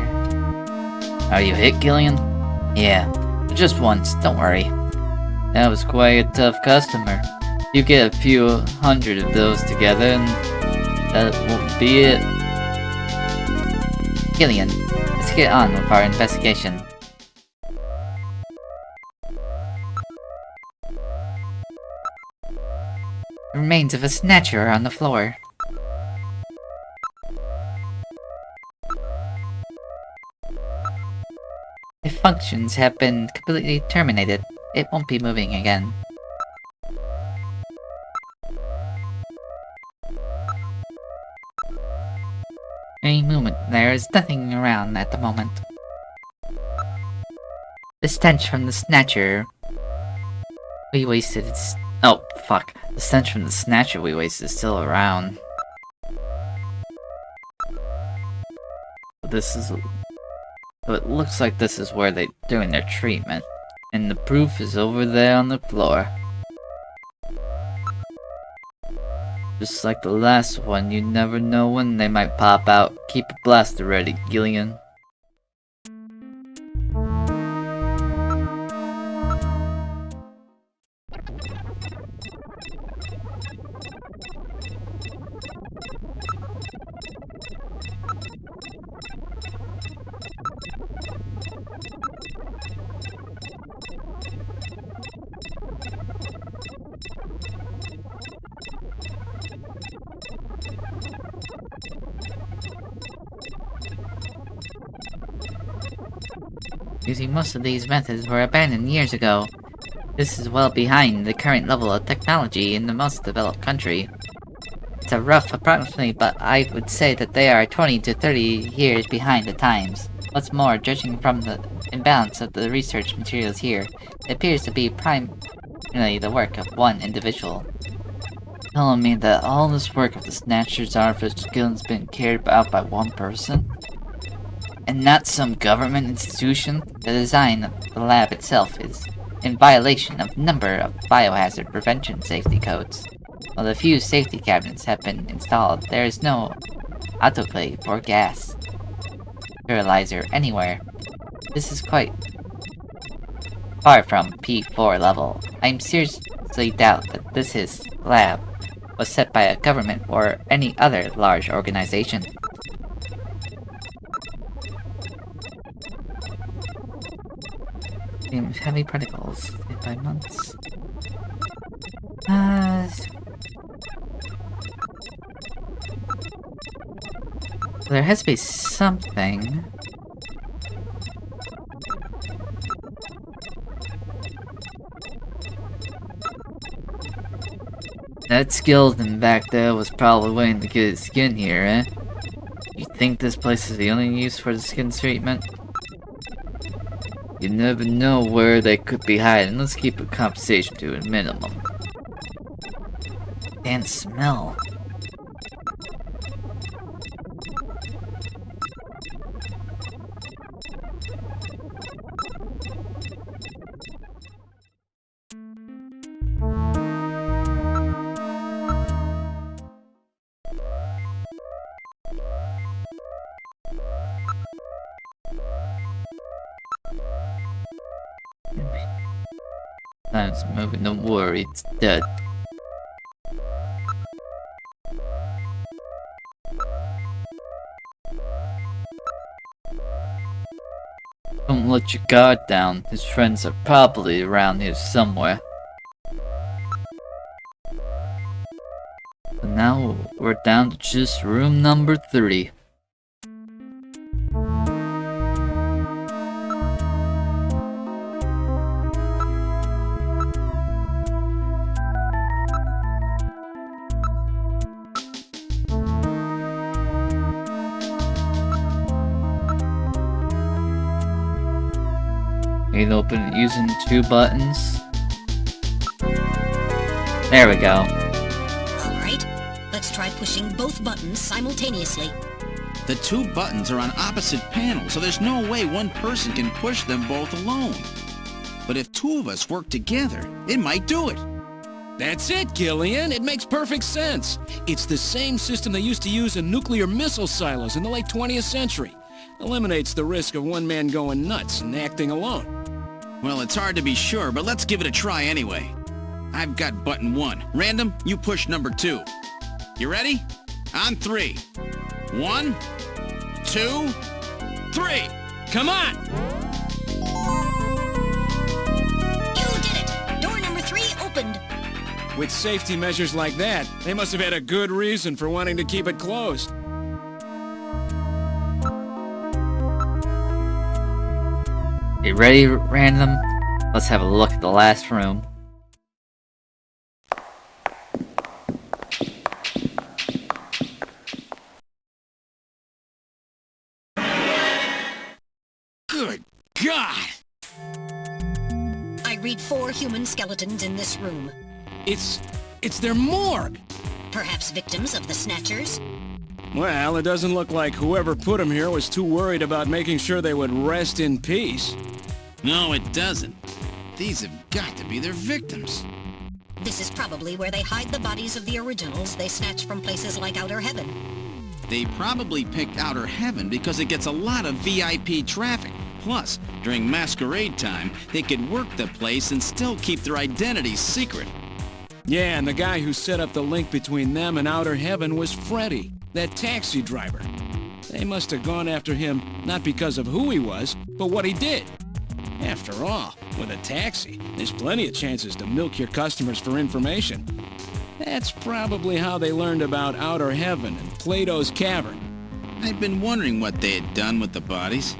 Are you hit, Gillian? Yeah, but just once, don't worry. That was quite a tough customer. You get a few hundred of those together and that won't be it. Gillian, let's get on with our investigation. The remains of a Snatcher are on the floor. If functions have been completely terminated, it won't be moving again. Any movement, there is nothing around at the moment. The stench from the Snatcher we wasted is... Oh, fuck. The stench from the Snatcher we wasted is still around. This is... So it looks like this is where they're doing their treatment. And the proof is over there on the floor. Just like the last one, you never know when they might pop out. Keep a blaster ready, Gillian. Using most of these methods were abandoned years ago. This is well behind the current level of technology in the most developed country. It's a rough approximate, but I would say that they are 20 to 30 years behind the times. What's more, judging from the imbalance of the research materials here, it appears to be primarily the work of one individual. Telling me that all this work of the Snatcher's artificial skill has been carried out by one person? And not some government institution? The design of the lab itself is in violation of a number of biohazard prevention safety codes. While the few safety cabinets have been installed, there is no autoclave or gas sterilizer anywhere. This is quite far from P4 level. I seriously doubt that this lab was set by a government or any other large organization. Heavy particles hit by months. There has to be something. That skeleton back there was probably waiting to get his skin here, eh? You think this place is the only use for the skin treatment? You never know where they could be hiding. Let's keep a conversation to a minimum. Can't smell. Time's moving, don't worry, it's dead. Don't let your guard down, his friends are probably around here somewhere. But now we're down to just room number 3. You can open it using 2 buttons. There we go. Alright, let's try pushing both buttons simultaneously. The 2 buttons are on opposite panels, so there's no way one person can push them both alone. But if 2 of us work together, it might do it. That's it, Gillian. It makes perfect sense. It's the same system they used to use in nuclear missile silos in the late 20th century. Eliminates the risk of one man going nuts and acting alone. Well, it's hard to be sure, but let's give it a try anyway. I've got button 1. Random, you push number 2. You ready? On 3. 1, 2, 3. Come on! You did it! Door number 3 opened. With safety measures like that, they must have had a good reason for wanting to keep it closed. You ready, Random? Let's have a look at the last room. Good God! I read 4 human skeletons in this room. It's their morgue! Perhaps victims of the Snatchers? Well, it doesn't look like whoever put them here was too worried about making sure they would rest in peace. No, it doesn't. These have got to be their victims. This is probably where they hide the bodies of the originals they snatch from places like Outer Heaven. They probably picked Outer Heaven because it gets a lot of VIP traffic. Plus, during masquerade time, they could work the place and still keep their identities secret. Yeah, and the guy who set up the link between them and Outer Heaven was Freddy, that taxi driver. They must have gone after him not because of who he was, but what he did. After all, with a taxi, there's plenty of chances to milk your customers for information. That's probably how they learned about Outer Heaven and Plato's Cavern. I've been wondering what they had done with the bodies.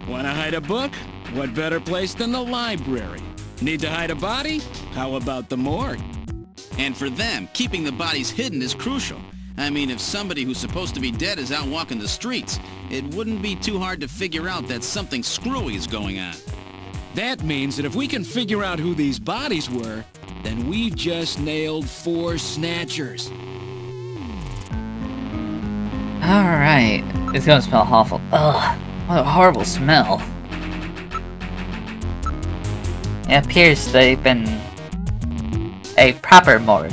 Want to hide a book? What better place than the library? Need to hide a body? How about the morgue? And for them, keeping the bodies hidden is crucial. I mean, if somebody who's supposed to be dead is out walking the streets, it wouldn't be too hard to figure out that something screwy is going on. That means that if we can figure out who these bodies were, then we've just nailed 4 Snatchers. Alright. It's gonna smell awful. Ugh. What a horrible smell. It appears they've been a proper morgue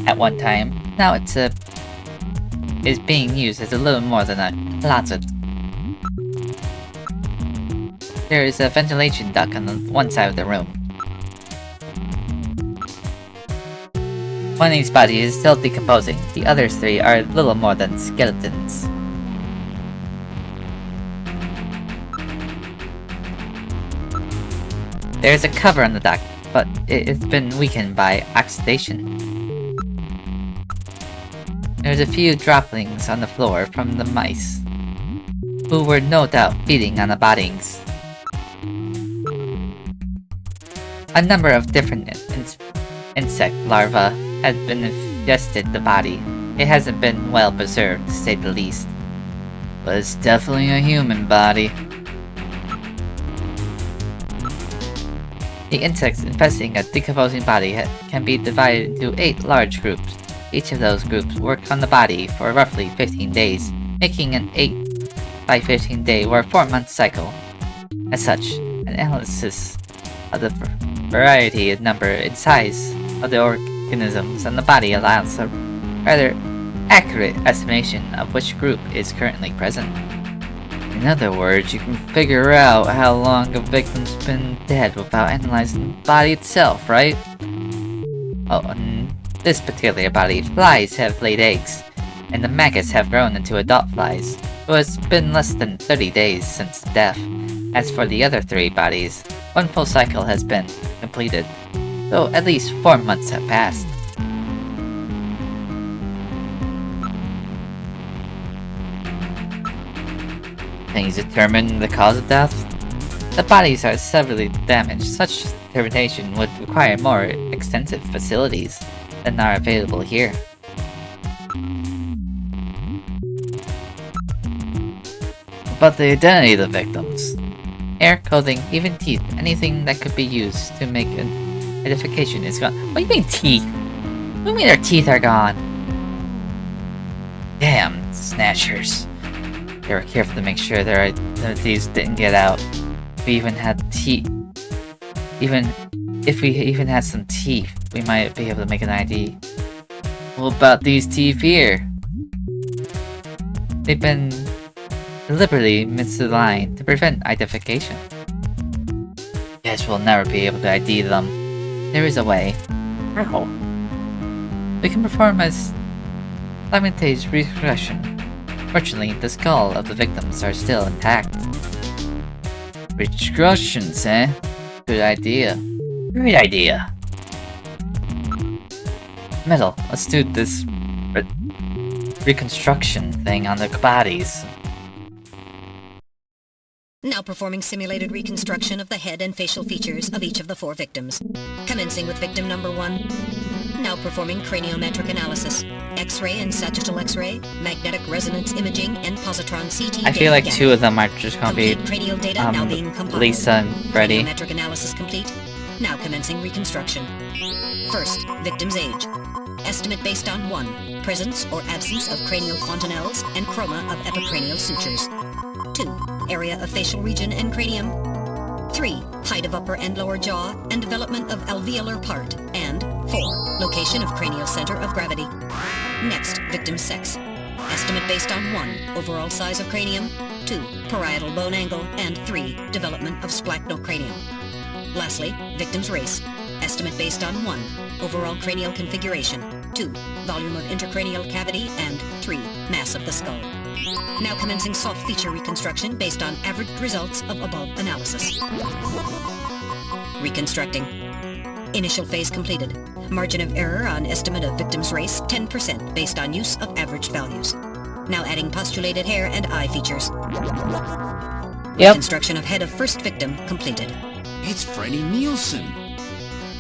at one time. Now it's is being used as a little more than a closet. There is a ventilation duct on the one side of the room. One of these bodies is still decomposing. The other 3 are little more than skeletons. There is a cover on the duct, but it's been weakened by oxidation. There's a few droppings on the floor from the mice, who were no doubt feeding on the bodies. A number of different insect larvae had been infested the body. It hasn't been well preserved, to say the least. But it's definitely a human body. The insects infesting a decomposing body can be divided into 8 large groups. Each of those groups work on the body for roughly 15 days, making an 8 by 15 day or 4-month cycle. As such, an analysis of the variety and number and size of the organisms in the body allows a rather accurate estimation of which group is currently present. In other words, you can figure out how long a victim's been dead without analyzing the body itself, right? Oh, in this particular body, flies have laid eggs, and the maggots have grown into adult flies. So it's been less than 30 days since death. As for the other 3 bodies, 1 full cycle has been completed, so at least 4 months have passed. Can you determine the cause of death? The bodies are severely damaged. Such determination would require more extensive facilities than are available here. About the identity of the victims. Hair, clothing, even teeth, anything that could be used to make an identification is gone. What do you mean teeth? What do you mean their teeth are gone? Damn, Snatchers. They were careful to make sure their identities didn't get out. We even had teeth. Even if we even had some teeth, we might be able to make an ID. What about these teeth here? They've been deliberately misaligned to prevent identification. Guess we'll never be able to ID them. There is a way. How? We can perform a simultaneous regression. Fortunately, the skull of the victims are still intact. Regressions, eh? Good idea. Great idea. Metal, let's do this reconstruction thing on the bodies. Now performing simulated reconstruction of the head and facial features of each of the 4 victims. Commencing with victim number 1. Now performing craniometric analysis. X-ray and sagittal X-ray, magnetic resonance imaging, and positron CT. I feel like 2 of them are just gonna be cranial data now being compiled. Lisa and Freddy. Craniometric analysis complete. Now commencing reconstruction. First, victim's age. Estimate based on 1. Presence or absence of cranial fontanelles and chroma of epicranial sutures. 2. Area of facial region and cranium. 3. Height of upper and lower jaw and development of alveolar part. And 4. Location of cranial center of gravity. Next, victim's sex. Estimate based on 1. Overall size of cranium. 2. Parietal bone angle. And 3. Development of splachocranium. Lastly, victim's race. Estimate based on 1. Overall cranial configuration. 2. Volume of intracranial cavity. And 3. Mass of the skull. Now commencing soft feature reconstruction based on average results of above analysis. Reconstructing. Initial phase completed. Margin of error on estimate of victim's race 10% based on use of average values. Now adding postulated hair and eye features. Reconstruction of head of first victim completed. It's Freddie Nielsen.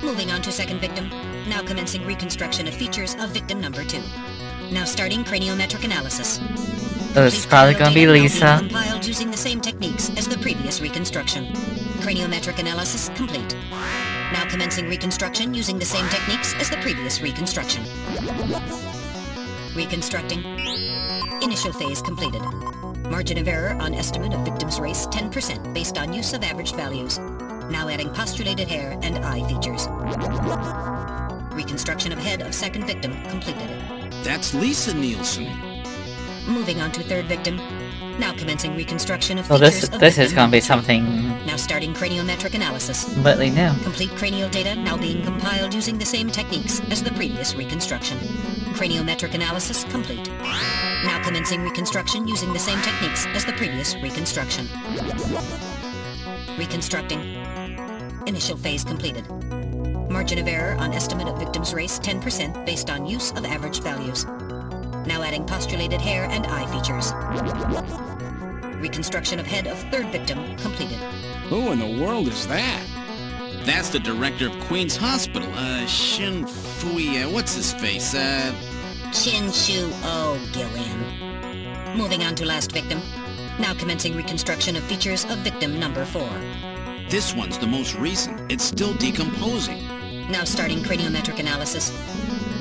Moving on to second victim. Now commencing reconstruction of features of victim number 2. Now starting craniometric analysis. So it's probably gonna be Lisa. Compiled using the same techniques as the previous reconstruction. Craniometric analysis complete. Now commencing reconstruction using the same techniques as the previous reconstruction. Reconstructing. Initial phase completed. Margin of error on estimate of victim's race 10% based on use of averaged values. Now adding postulated hair and eye features. Reconstruction of head of second victim completed. That's Lisa Nielsen. Moving on to third victim. Now commencing reconstruction of So features of this is victim. gonna be something Now starting craniometric analysis. completely new. Complete cranial data now being compiled using the same techniques as the previous reconstruction. Craniometric analysis complete. Now commencing reconstruction using the same techniques as the previous reconstruction. Reconstructing. Initial phase completed. Margin of error on estimate of victim's race 10% based on use of averaged values. Now adding postulated hair and eye features. Reconstruction of head of third victim completed. Who in the world is that? That's the director of Queen's Hospital, Shin Fui, what's his face, Chin Shu O Gillian. Moving on to last victim. Now commencing reconstruction of features of victim number 4. This one's the most recent. It's still decomposing. Now starting craniometric analysis.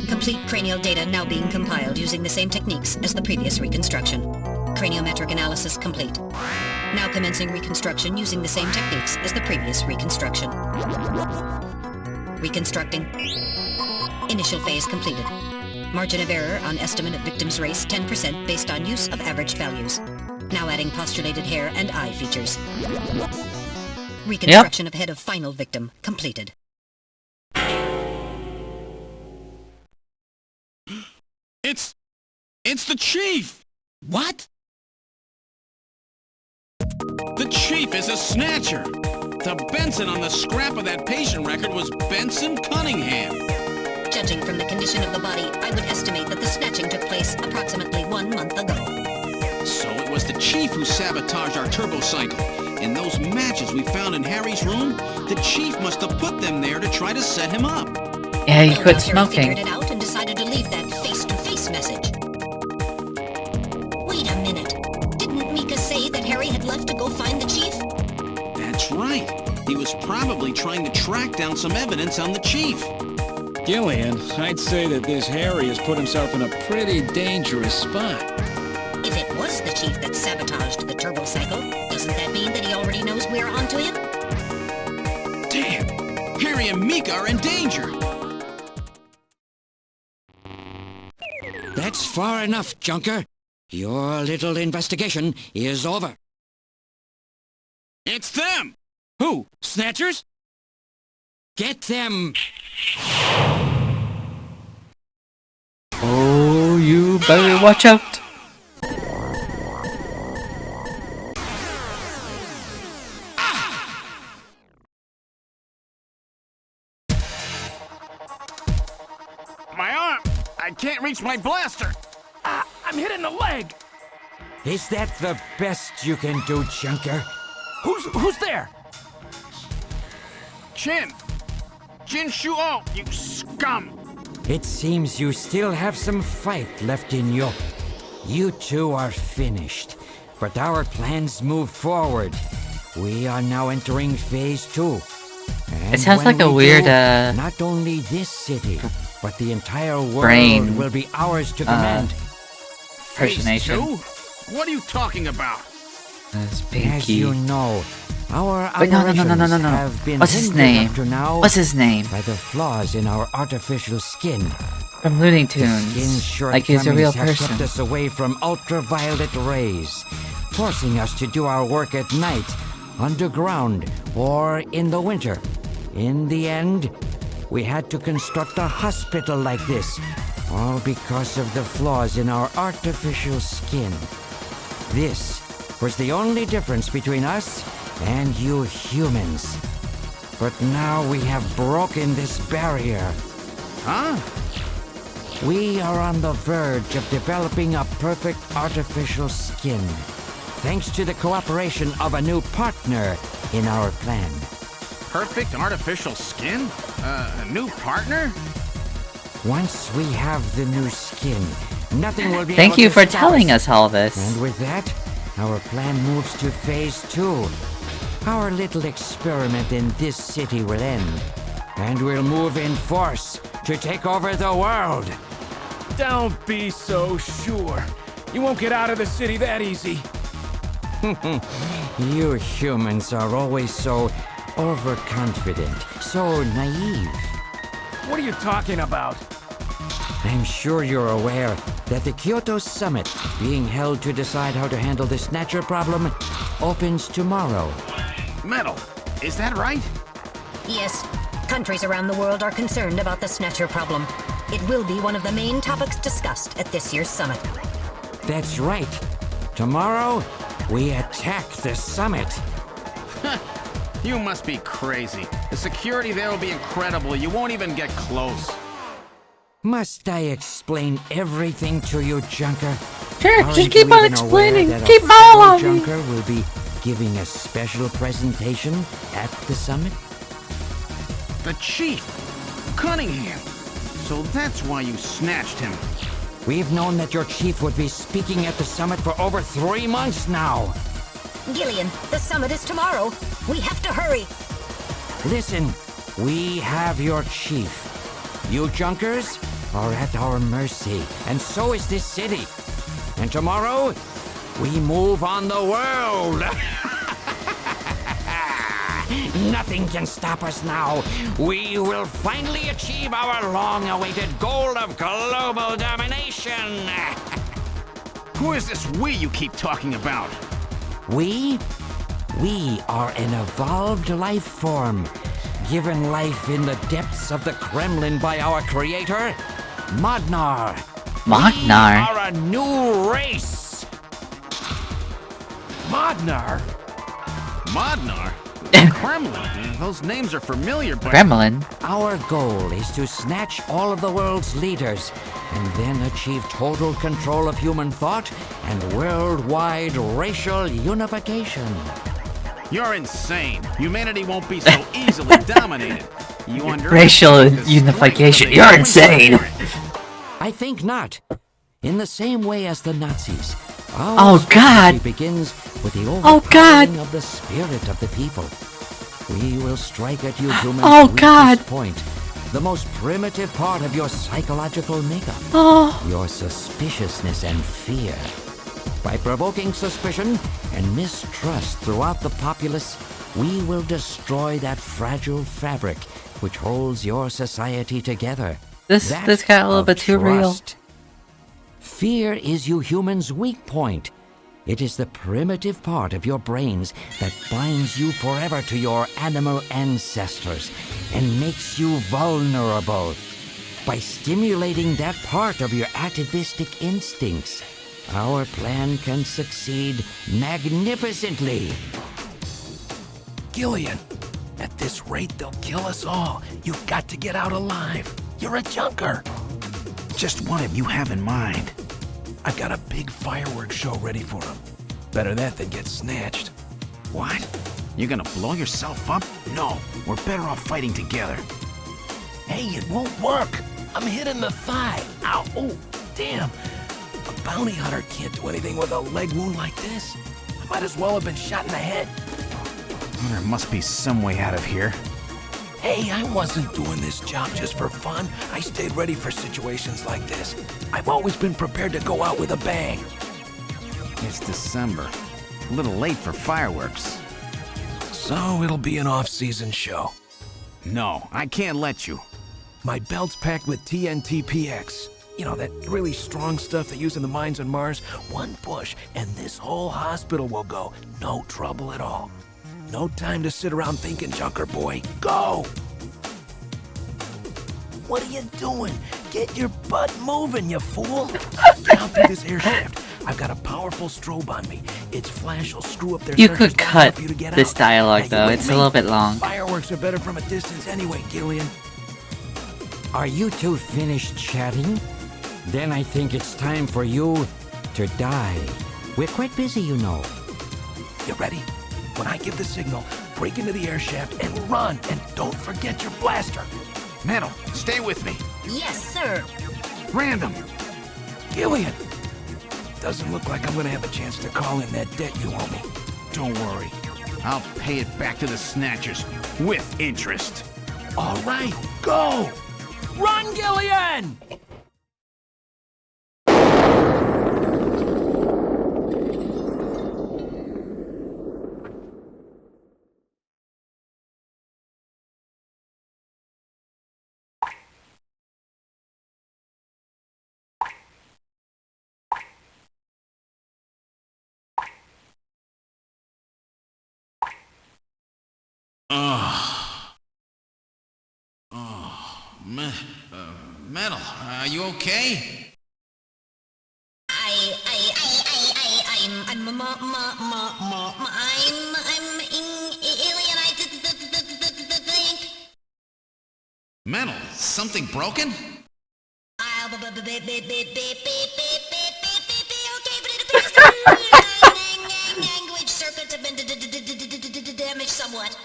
Complete cranial data now being compiled using the same techniques as the previous reconstruction. Craniometric analysis complete. Now commencing reconstruction using the same techniques as the previous reconstruction. Reconstructing. Initial phase completed. Margin of error on estimate of victim's race 10% based on use of averaged values. Now adding postulated hair and eye features. Reconstruction of head of final victim completed. It's the Chief! What? The Chief is a Snatcher! The Benson on the scrap of that patient record was Benson Cunningham. Judging from the condition of the body, I would estimate that the snatching took place approximately 1 month ago. So it was the Chief who sabotaged our turbocycle. And those matches we found in Harry's room, the Chief must have put them there to try to set him up. Yeah, he Well, quit now Harry smoking. figured it out and decided to leave that face-to-face message. Wait a minute. Didn't Mika say that Harry had left to go find the Chief? That's right. He was probably trying to track down some evidence on the Chief. Gillian, I'd say that this Harry has put himself in a pretty dangerous spot. If it was the Chief that sabotaged the turbocycle, doesn't that mean that he already knows we're onto him? Damn! Harry and Mika are in danger! That's far enough, Junker. Your little investigation is over. It's them! Who? Snatchers? Get them! Oh, you better watch out. My arm! I can't reach my blaster! I'm hit in the leg! Is that the best you can do, Junker? Who's there? Jin Shuo, you scum! It seems you still have some fight left in you. You two are finished, but our plans move forward. We are now entering phase 2. And It sounds when like a we weird, do, not only this city, but the entire world brain, will be ours to command. Impersonation. Phase 2? What are you talking about? That's As Pinky. you know, our Wait, no. operations have been What's his hindered name? up to now What's his name? by the flaws in our artificial skin. From Looney Skin Tunes. Like he's a real shortcomings have kept person. us away from ultraviolet rays, forcing us to do our work at night, underground, or in the winter. In the end, we had to construct a hospital like this, all because of the flaws in our artificial skin. This was the only difference between us and you humans. But now we have broken this barrier. Huh? We are on the verge of developing a perfect artificial skin, thanks to the cooperation of a new partner in our plan. Perfect artificial skin? A new partner? Once we have the new skin, nothing will be Thank able you to for stop telling us. us all this. And with that, our plan moves to phase 2. Our little experiment in this city will end, and we'll move in force to take over the world. Don't be so sure. You won't get out of the city that easy. You humans are always so overconfident, so naive. What are you talking about? I'm sure you're aware that the Kyoto Summit, being held to decide how to handle the Snatcher problem, opens tomorrow. Metal, is that right? Yes. Countries around the world are concerned about the Snatcher problem. It will be one of the main topics discussed at this year's summit. That's right. Tomorrow, we attack the summit. You must be crazy. The security there will be incredible. You won't even get close. Must I explain everything to you, Junker? Sure, Aren't just keep you on even explaining. aware that Keep a all fellow on me. Junker will be giving a special presentation at the summit? The Chief! Cunningham! So that's why you snatched him. We've known that your chief would be speaking at the summit for over 3 months now. Gillian, the summit is tomorrow. We have to hurry. Listen, we have your chief. You Junkers are at our mercy, and so is this city. And tomorrow, we move on the world. Nothing can stop us now. We will finally achieve our long-awaited goal of global domination. Who is this we you keep talking about? We are an evolved life form, given life in the depths of the Kremlin by our creator, Modnar. Modnar? We are a new race. Modnar? Modnar? Kremlin? Those names are familiar, but... Gremlin? Our goal is to snatch all of the world's leaders and then achieve total control of human thought and worldwide racial unification. You're insane. Humanity won't be so easily dominated. You Racial unification. You're insane. I think not. In the same way as the Nazis. Oh, God. Begins with the Oh, God. overpowering of the spirit of the people. We will strike at you humans' Oh, weakest God. point, the most primitive part of your psychological makeup, Oh. your suspiciousness and fear. By provoking suspicion and mistrust throughout the populace, we will destroy that fragile fabric which holds your society together. This got a little of bit too real. trust. Fear is you humans' weak point. It is the primitive part of your brains that binds you forever to your animal ancestors and makes you vulnerable. By stimulating that part of your atavistic instincts, our plan can succeed magnificently. Gillian, at this rate they'll kill us all. You've got to get out alive. You're a junker. Just what have you have in mind? I've got a big fireworks show ready for him. Better that than get snatched. What? You're gonna blow yourself up? No, we're better off fighting together. Hey, it won't work. I'm hit in the thigh. Ow, oh, damn. A bounty hunter can't do anything with a leg wound like this. I might as well have been shot in the head. Well, there must be some way out of here. Hey, I wasn't doing this job just for fun. I stayed ready for situations like this. I've always been prepared to go out with a bang. It's December. A little late for fireworks. So it'll be an off-season show. No, I can't let you. My belt's packed with TNT PX. You know, that really strong stuff they use in the mines on Mars. One push, and this whole hospital will go. No trouble at all. No time to sit around thinking, Junker boy. Go! What are you doing? Get your butt moving, you fool! Down through this air shaft. I've got a powerful strobe on me. Its flash will screw up their You sensors could long cut enough for you to get this out. dialogue, Now, you though. with It's a me? little bit long. Fireworks are better from a distance anyway, Gillian. Are you two finished chatting? Then I think it's time for you to die. We're quite busy, you know. You ready? When I give the signal, break into the air shaft and run, and don't forget your blaster. Metal, stay with me. Yes, sir. Random. Gillian! Doesn't look like I'm gonna have a chance to call in that debt you owe me. Don't worry. I'll pay it back to the Snatchers with interest. All right, go! Run, Gillian! Metal, are you okay? Alien, I think. Metal, something broken? Okay, but it appears the language circuits have been damaged somewhat.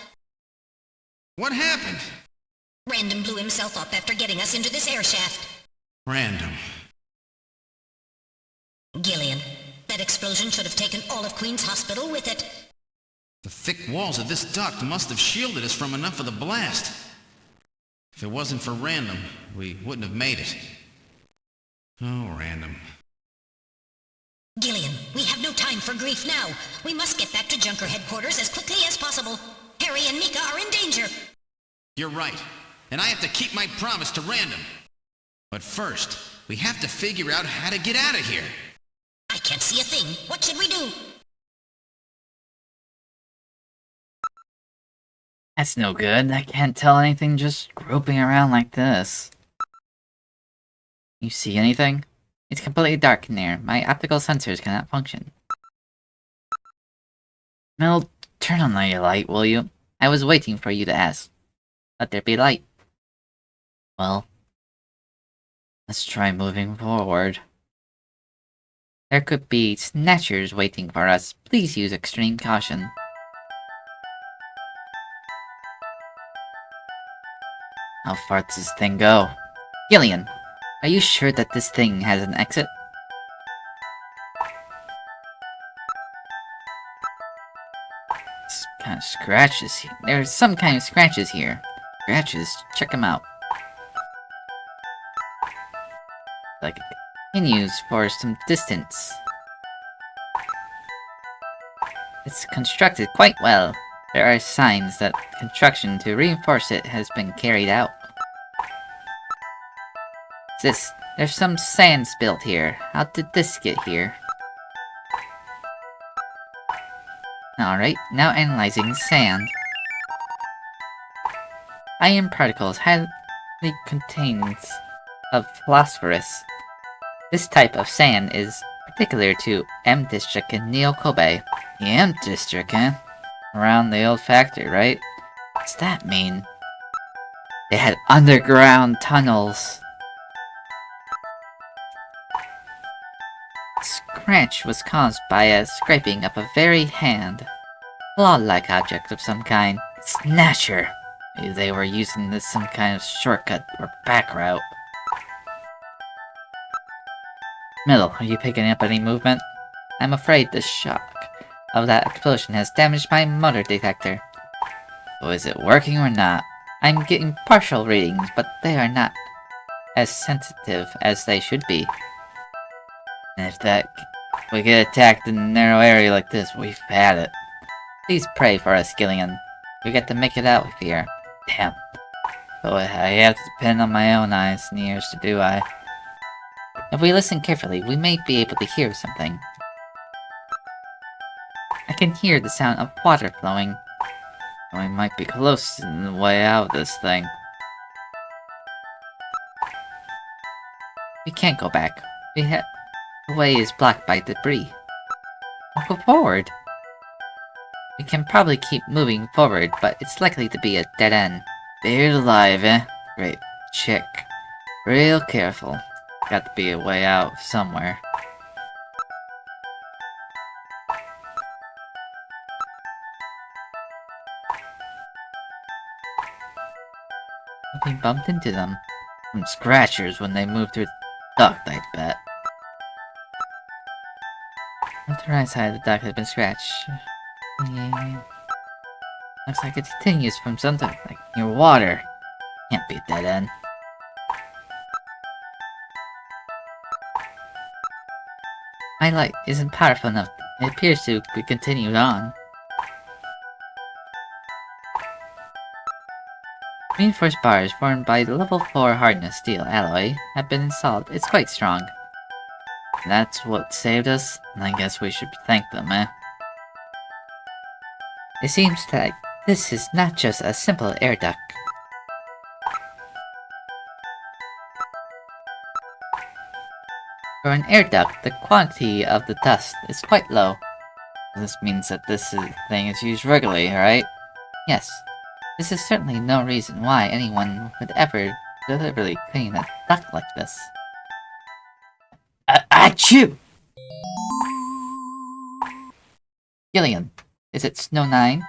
What happened? Random blew himself up after getting us into this air shaft. Random. Gillian, that explosion should have taken all of Queen's Hospital with it. The thick walls of this duct must have shielded us from enough of the blast. If it wasn't for Random, we wouldn't have made it. Oh, Random. Gillian, we have no time for grief now. We must get back to Junker headquarters as quickly as possible. Harry and Mika are in danger. You're right. And I have to keep my promise to Random. But first, we have to figure out how to get out of here. I can't see a thing. What should we do? That's no good. I can't tell anything just groping around like this. You see anything? It's completely dark in there. My optical sensors cannot function. Mel, turn on your light, will you? I was waiting for you to ask. Let there be light. Well, let's try moving forward. There could be Snatchers waiting for us. Please use extreme caution. How far does this thing go? Gillian, are you sure that this thing has an exit? Some kind of scratches here. There's some kind of scratches here. Scratches, check them out. Like it continues for some distance. It's constructed quite well. There are signs that construction to reinforce it has been carried out. This, there's some sand spilt here. How did this get here? Alright, now analyzing sand. Iron particles highly contains of phosphorus. This type of sand is particular to M District in Neo Kobe. The M District, huh? Around the old factory, right? What's that mean? They had underground tunnels. Scratch was caused by a scraping of a very hand. Claw-like object of some kind. Snatcher. Maybe they were using this some kind of shortcut or back route. Middle, are you picking up any movement? I'm afraid the shock of that explosion has damaged my motor detector. So is it working or not? I'm getting partial readings, but they are not as sensitive as they should be. And if we get attacked in a narrow area like this, we've had it. Please pray for us, Gillian. We get to make it out of here. Damn. But I have to depend on my own eyes and ears to do I. If we listen carefully, we may be able to hear something. I can hear the sound of water flowing. We might be close to the way out of this thing. We can't go back. The way is blocked by debris. We'll go forward. We can probably keep moving forward, but it's likely to be a dead end. Buried alive, eh? Great. Check. Real careful. Got to be a way out somewhere. We bumped into them. Some scratchers when they moved through the duct, I bet. The right side of the duct has been scratched. Yeah. Looks like it continues from something like near water. Can't be a dead end. My light isn't powerful enough. It appears to be continued on. Reinforced bars formed by the level 4 hardness steel alloy have been installed. It's quite strong. That's what saved us, and I guess we should thank them, eh? It seems that this is not just a simple air duct. For an air duct, the quantity of the dust is quite low. This means that thing is used regularly, right? Yes. This is certainly no reason why anyone would ever deliberately clean a duct like this. Achoo! Gillian, is it Snow 9?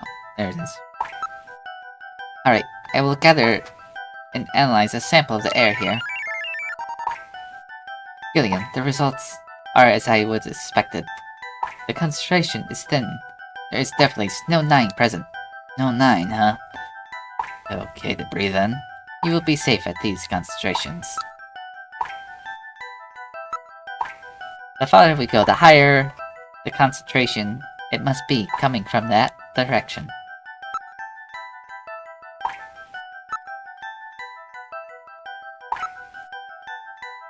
Oh, there it is. Alright, I will gather and analyze a sample of the air here. Gillian, the results are as I would expected. The concentration is thin. There is definitely Snow 9 present. Snow 9, huh? Okay to breathe in. You will be safe at these concentrations. The farther we go, the higher the concentration. It must be coming from that direction.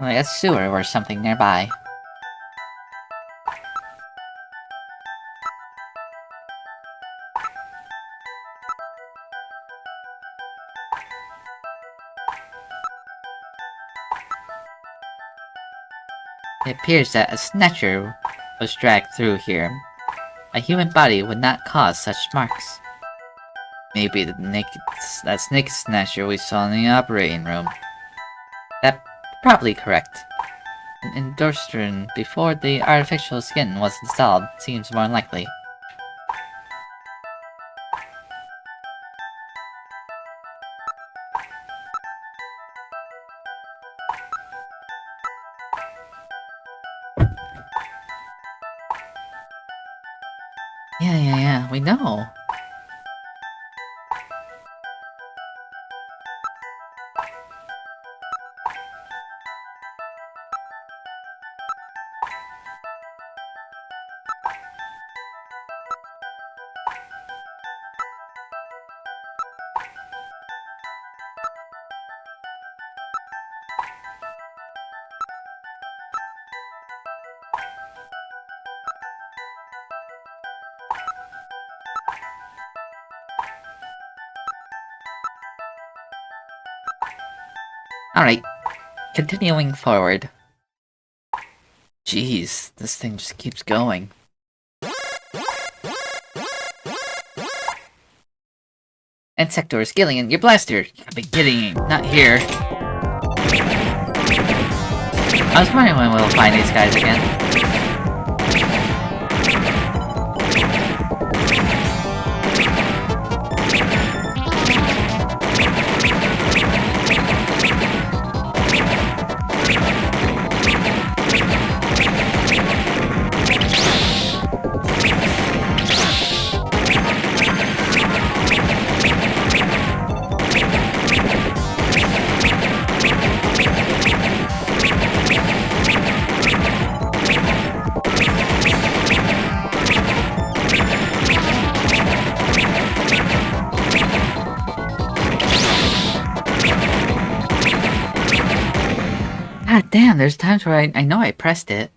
Like a sewer or something nearby. It appears that a Snatcher was dragged through here. A human body would not cause such marks. Maybe that snake Snatcher we saw in the operating room. That's probably correct. An endorstrin before the artificial skin was installed seems more likely. Yeah, we know. Alright, continuing forward. Jeez, this thing just keeps going. And sectors, Gillian, your blaster! You gotta be kidding, not here. I was wondering when we'll find these guys again. God damn, there's times where I know I pressed it.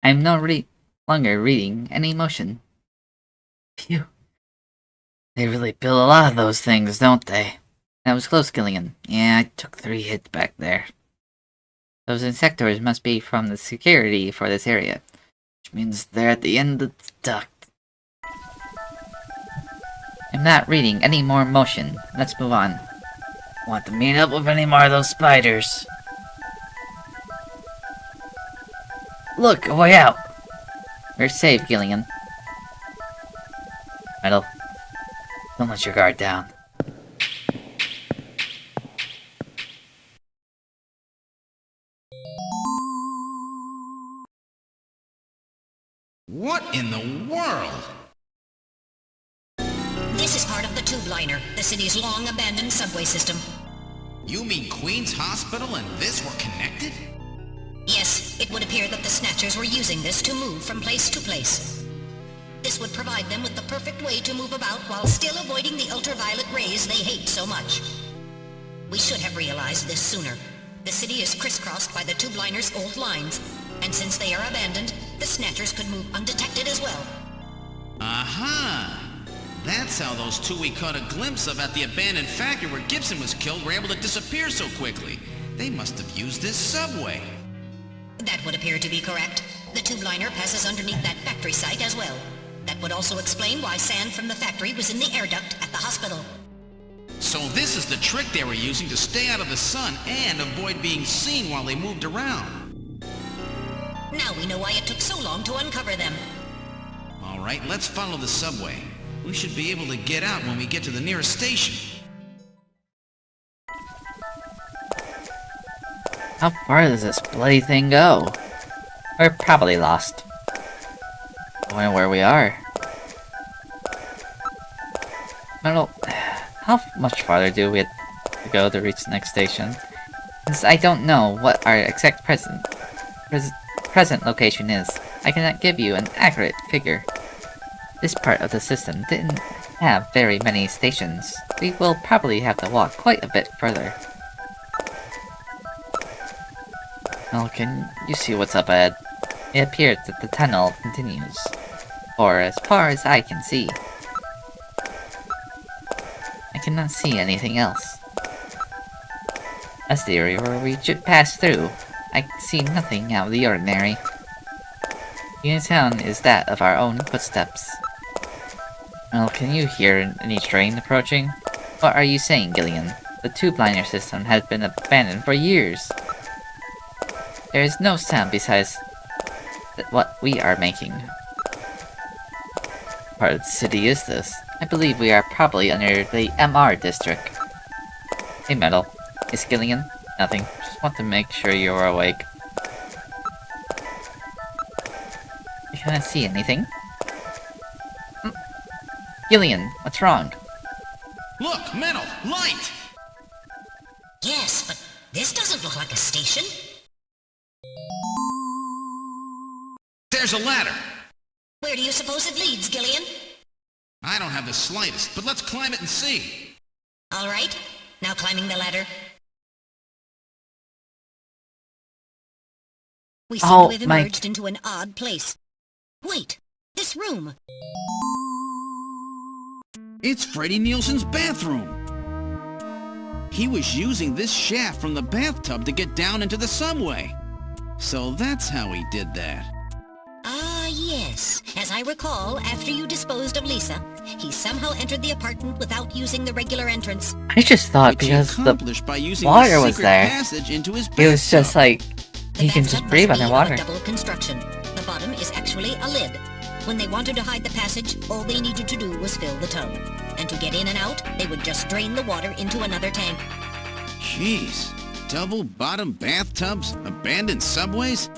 I'm no longer reading any motion. Phew. They really build a lot of those things, don't they? That was close, Gillian. Yeah, I took 3 hits back there. Those insectors must be from the security for this area, which means they're at the end of the duct. I'm not reading any more motion. Let's move on. Want to meet up with any more of those spiders? Look, a way out! We're safe, Gillian. Metal, don't let your guard down. What in the world? the tube liner, the city's long-abandoned subway system. You mean Queen's Hospital and this were connected? Yes, it would appear that the Snatchers were using this to move from place to place. This would provide them with the perfect way to move about while still avoiding the ultraviolet rays they hate so much. We should have realized this sooner. The city is crisscrossed by the tube liner's old lines, and since they are abandoned, the Snatchers could move undetected as well. Aha! That's how those two we caught a glimpse of at the abandoned factory where Gibson was killed were able to disappear so quickly. They must have used this subway. That would appear to be correct. The tube liner passes underneath that factory site as well. That would also explain why sand from the factory was in the air duct at the hospital. So this is the trick they were using to stay out of the sun and avoid being seen while they moved around. Now we know why it took so long to uncover them. All right, let's follow the subway. We should be able to get out when we get to the nearest station. How far does this bloody thing go? We're probably lost. I wonder where we are. How much farther do we have to go to reach the next station? Since I don't know what our exact present location is, I cannot give you an accurate figure. This part of the system didn't have very many stations. We will probably have to walk quite a bit further. Well, can you see what's up ahead? It appears that the tunnel continues, or as far as I can see. I cannot see anything else. That's the area where we should pass through. I see nothing out of the ordinary. The sound is that of our own footsteps. Well, can you hear any train approaching? What are you saying, Gillian? The tube liner system has been abandoned for years. There is no sound besides what we are making. What part of the city is this? I believe we are probably under the MR district. Hey, Metal. Is Gillian? Nothing. Just want to make sure you're awake. I cannot see anything. Gillian, what's wrong? Look, Metal! Light! Yes, but this doesn't look like a station. There's a ladder! Where do you suppose it leads, Gillian? I don't have the slightest, but let's climb it and see. All right, now climbing the ladder. We seem to have emerged into an odd place. Wait, this room. It's Freddie Nielsen's bathroom. He was using this shaft from the bathtub to get down into the subway. So that's how he did that. Ah, yes. As I recall, after you disposed of Lisa, he somehow entered the apartment without using the regular entrance. I just thought because the water was there, it was just like, he can just breathe underwater. Double construction. The bottom is actually a lid. When they wanted to hide the passage, all they needed to do was fill the tub. And to get in and out, they would just drain the water into another tank. Jeez. Double-bottom bathtubs? Abandoned subways?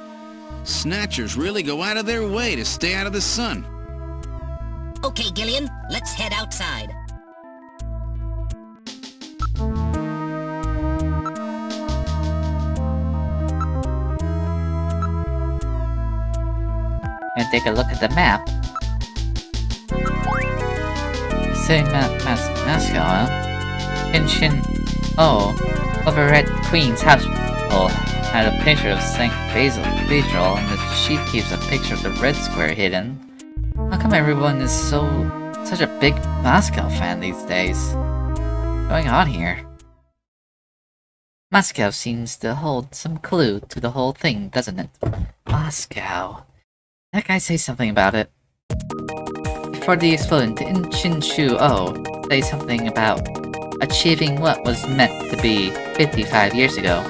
Snatchers really go out of their way to stay out of the sun. Okay, Gillian, let's head outside. And take a look at the map. Same Moscow, huh? Pinchin. Oh, over at Queen's Hospital had a picture of St. Basil Cathedral, and the sheet keeps a picture of the Red Square hidden. How come everyone is such a big Moscow fan these days? What's going on here? Moscow seems to hold some clue to the whole thing, doesn't it? Moscow. That guy say something about it. Before the explosion, didn't Shin-Shu-Oh say something about achieving what was meant to be 55 years ago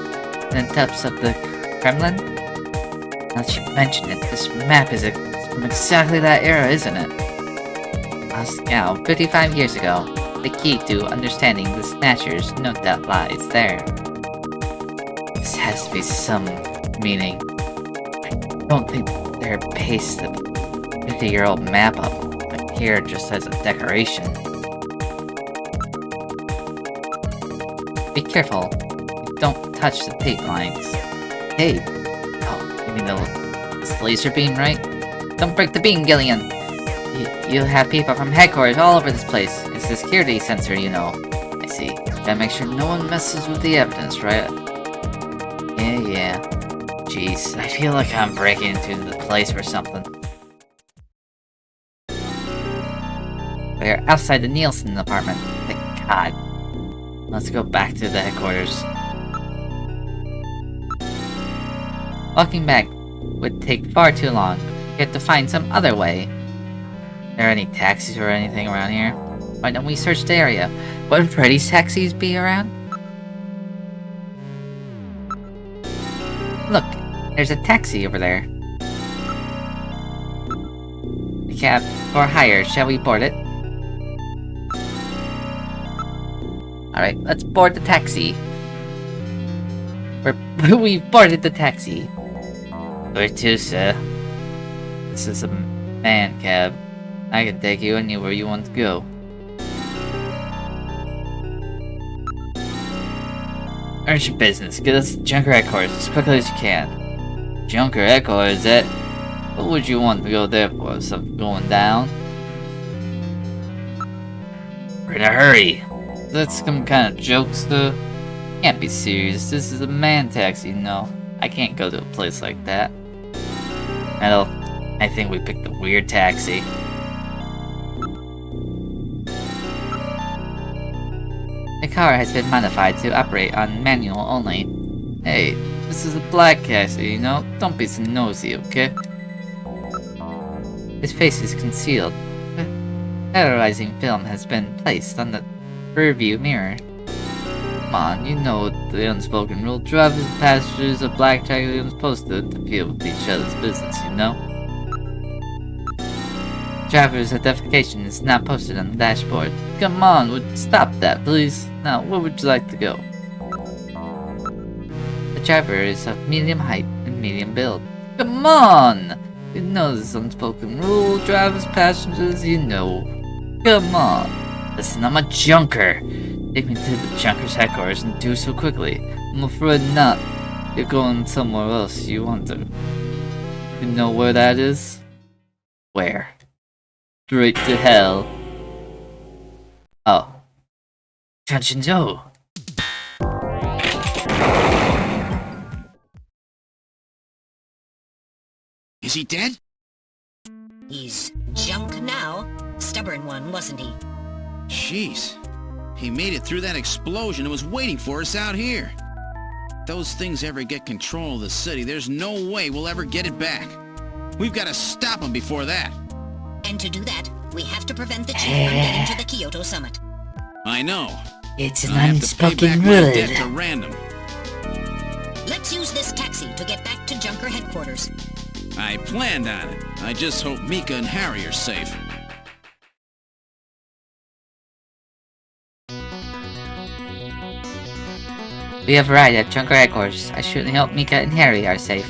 in the depths of the Kremlin? Now that you mention it, this map is from exactly that era, isn't it? Moscow, 55 years ago. The key to understanding the Snatchers, no doubt lies there. This has to be some meaning. I don't think they're pasted a 50-year-old map up here just as a decoration. Be careful. Don't touch the tape lines. Tape? Oh, you mean this laser beam, right? Don't break the beam, Gillian! You have people from headquarters all over this place. It's a security sensor, you know. I see. Gotta make sure no one messes with the evidence, right? Yeah. Jeez, I feel like I'm breaking into the place or something. We're outside the Nielsen apartment. Thank God. Let's go back to the headquarters. Walking back would take far too long. We have to find some other way. Are there any taxis or anything around here? Why don't we search the area? Would Freddy's taxis be around? Look, there's a taxi over there. A cab for hire. Shall we board it? Alright, let's board the taxi. We've boarded the taxi. Where to, sir? This is a man cab. I can take you anywhere you want to go. Urgent business. Get us to Junker headquarters as quickly as you can. Junker headquarters, eh? What would you want to go there for? Something going down? We're in a hurry. That's some kind of jokester? Can't be serious. This is a man taxi, you know. I can't go to a place like that. Metal, I think we picked a weird taxi. The car has been modified to operate on manual only. Hey, this is a black taxi, you know? Don't be so nosy, okay? His face is concealed. A polarizing film has been placed on the rearview mirror. Come on, you know the unspoken rule. Drivers and passengers of black taxi are supposed to interfere with each other's business, you know? Driver's identification is not posted on the dashboard. Come on, would stop that, please. Now, where would you like to go? The driver is of medium height and medium build. Come on! You know this unspoken rule. Drivers, passengers, you know. Come on. Listen, I'm a junker. Take me to the junker's headquarters and do so quickly. I'm afraid not. You're going somewhere else you want to. You know where that is? Where? Straight to hell. Oh. Joe. Is he dead? He's junk now. Stubborn one, wasn't he? Jeez. He made it through that explosion and was waiting for us out here. If those things ever get control of the city, there's no way we'll ever get it back. We've got to stop them before that. And to do that, we have to prevent the chief from getting to the Kyoto summit. I know. It's an I have to pay back unspoken my rule. debt to Random. Let's use this taxi to get back to Junker headquarters. I planned on it. I just hope Mika and Harry are safe. We have arrived at Junker headquarters. I surely hope Mika and Harry are safe.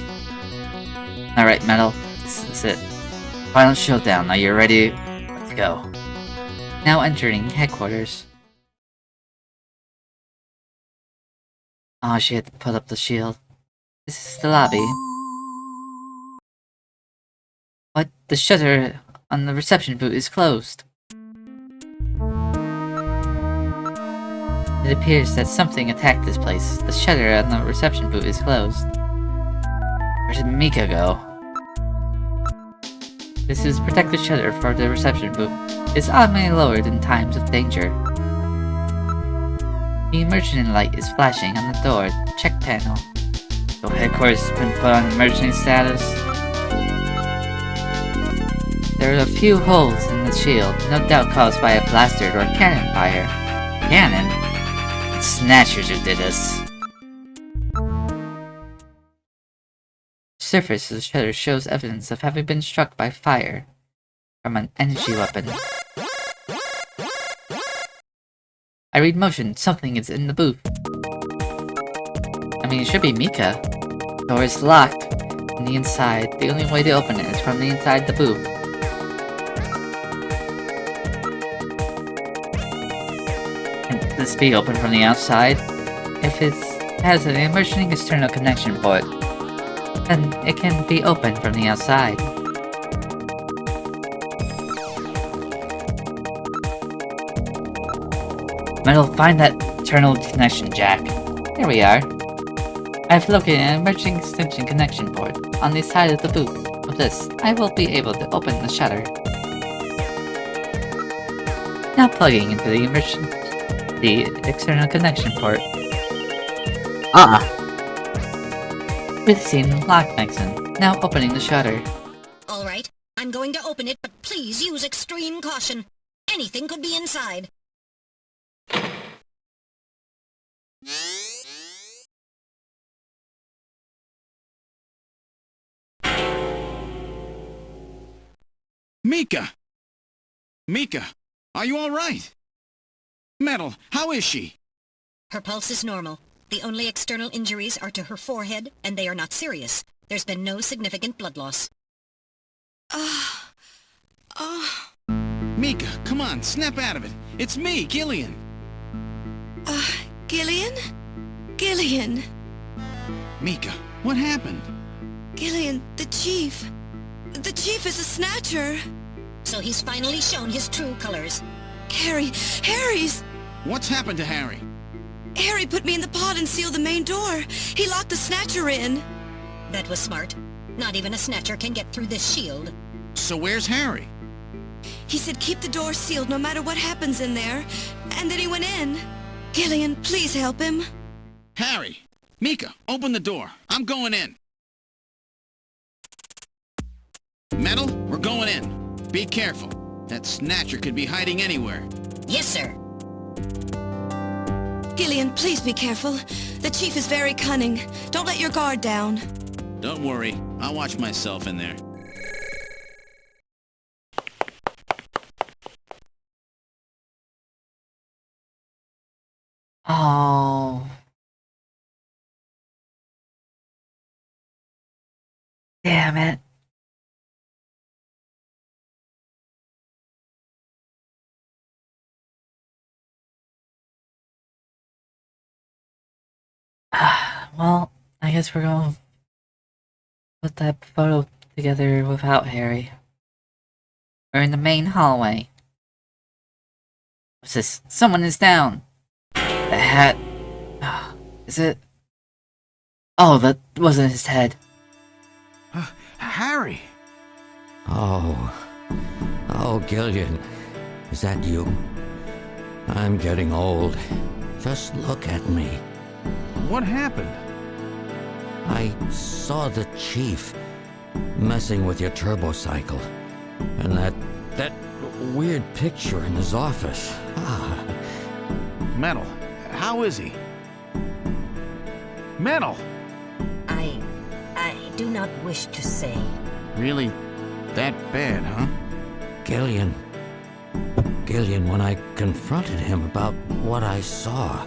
Alright, Metal. This is it. Final showdown. Are you ready? Let's go. Now entering headquarters. Oh, she had to put up the shield. This is the lobby. What? The shutter on the reception booth is closed. It appears that something attacked this place. The shutter on the reception booth is closed. Where did Mika go? This is protective shutter for the reception booth. It's automatically lowered in times of danger. The emergency light is flashing on the door. Check panel. So headquarters has been put on emergency status. There are a few holes in the shield, no doubt caused by a blaster or cannon fire. Cannon? It's Snatchers who did this. The surface of the shutter shows evidence of having been struck by fire from an energy weapon. I read motion. Something is in the booth. I mean, it should be Mika. The door is locked on the inside. The only way to open it is from the inside the booth. Can this be opened from the outside? if it has an emerging external connection port, then it can be opened from the outside. Metal, find that internal connection jack. Here we are. I've located an emerging extension connection port on the side of the boot. With this, I will be able to open the shutter. Now plugging into the external connection port. Releasing the lock mechanism. Now opening the shutter. Alright, I'm going to open it, but please use extreme caution. Anything could be inside. Mika! Mika, are you alright? Metal, how is she? Her pulse is normal. The only external injuries are to her forehead, and they are not serious. There's been no significant blood loss. Mika, come on, snap out of it. It's me, Gillian. Gillian? Gillian! Mika, what happened? Gillian, the Chief. The Chief is a Snatcher. So he's finally shown his true colors. Harry's... What's happened to Harry? Harry put me in the pod and sealed the main door. He locked the Snatcher in. That was smart. Not even a Snatcher can get through this shield. So where's Harry? He said keep the door sealed no matter what happens in there. And then he went in. Gillian, please help him. Harry! Mika, open the door. I'm going in. Metal, we're going in. Be careful. That Snatcher could be hiding anywhere. Yes, sir. Gillian, please be careful. The Chief is very cunning. Don't let your guard down. Don't worry. I'll watch myself in there. Oh. Damn it. Well, I guess we're gonna put that photo together without Harry. We're in the main hallway. What's this? Someone is down! The hat... Is it... Oh, that wasn't his head. Harry! Oh, Gillian. Is that you? I'm getting old. Just look at me. What happened? I saw the Chief messing with your turbocycle. And that weird picture in his office. Metal, how is he? Metal! I do not wish to say. Really? That bad, huh? Gillian, when I confronted him about what I saw,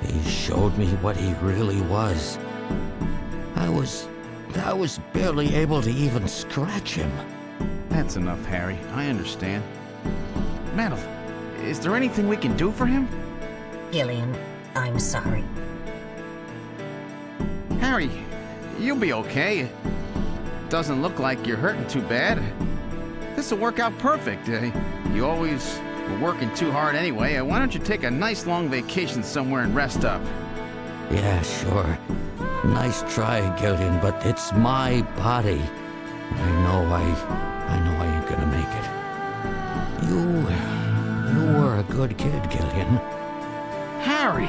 he showed me what he really was. I was barely able to even scratch him. That's enough, Harry. I understand. Metal, is there anything we can do for him? Gillian, I'm sorry. Harry, you'll be okay. Doesn't look like you're hurting too bad. This'll work out perfect. You always were working too hard anyway. Why don't you take a nice long vacation somewhere and rest up? Yeah, sure. Nice try, Gillian, but it's my body. I know I ain't gonna make it. You were a good kid, Gillian. Harry!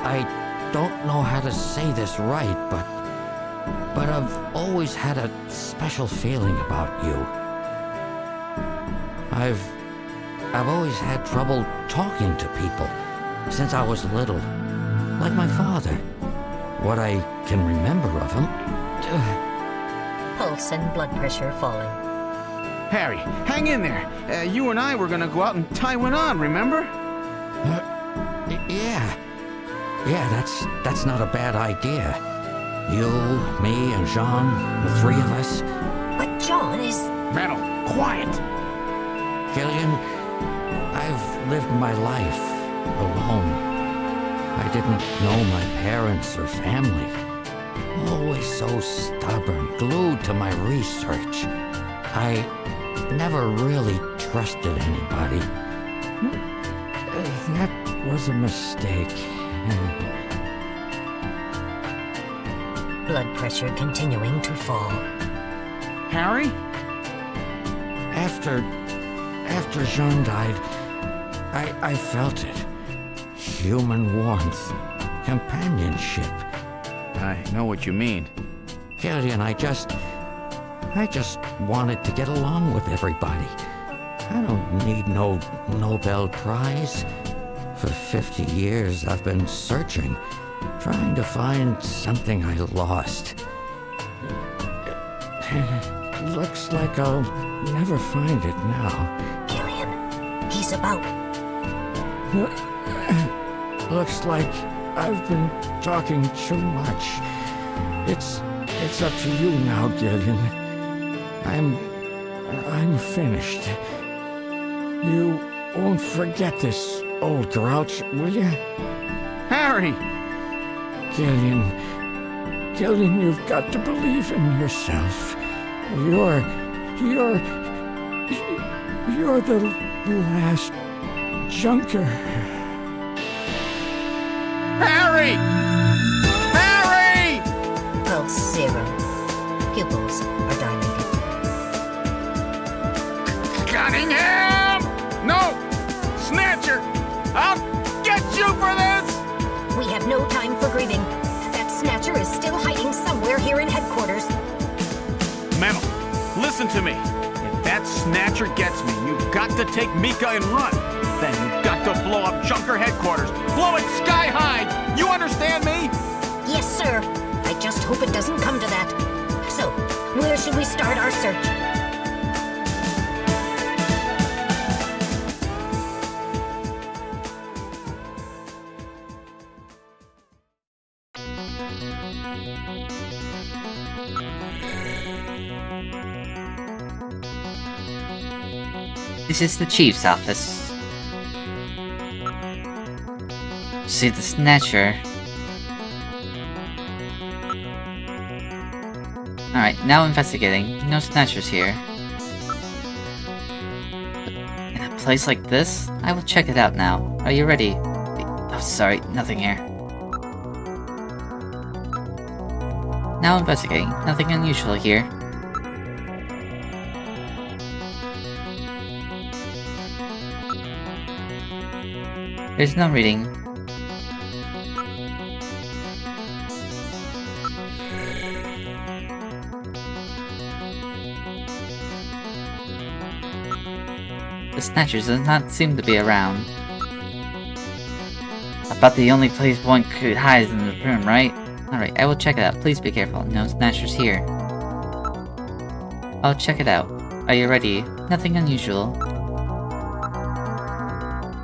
I don't know how to say this right, but I've always had a special feeling about you. I've always had trouble talking to people since I was little, like my father. What I can remember of him. Pulse and blood pressure falling. Harry, hang in there. You and I were gonna go out and tie one on, remember? Yeah, that's not a bad idea. You, me, and Jean, the three of us. But John is... Metal, quiet! Gillian, I've lived my life alone. I didn't know my parents or family. Always so stubborn, glued to my research. I never really trusted anybody. That was a mistake. Blood pressure continuing to fall. Harry? After Jean died, I felt it. Human warmth, companionship. I know what you mean. Gillian, I just wanted to get along with everybody. I don't need no Nobel Prize. For 50 years, I've been searching, trying to find something I lost. Looks like I'll never find it now. Gillian, he's about... Looks like I've been talking too much. It's up to you now, Gillian. I'm finished. You won't forget this, old grouch, will you? Harry! Gillian, you've got to believe in yourself. You're the last junker. Harry! Harry! Pulse 0. Pupils are dilated. Cunningham! No! Snatcher! I'll get you for this! We have no time for grieving. That Snatcher is still hiding somewhere here in headquarters. Memo, listen to me. If that Snatcher gets me, you've got to take Mika and run. Then you've got to blow up Junker headquarters. Blow it sky high! You understand me? Yes, sir. I just hope it doesn't come to that. So, where should we start our search? This is the Chief's office. See the Snatcher. Alright, now investigating. No Snatchers here. In a place like this? I will check it out now. Are you ready? Oh, sorry, nothing here. Now investigating. Nothing unusual here. There's no reading. The Snatchers does not seem to be around. About the only place one could hide is in the room, right? Alright, I will check it out. Please be careful. No Snatchers here. I'll check it out. Are you ready? Nothing unusual.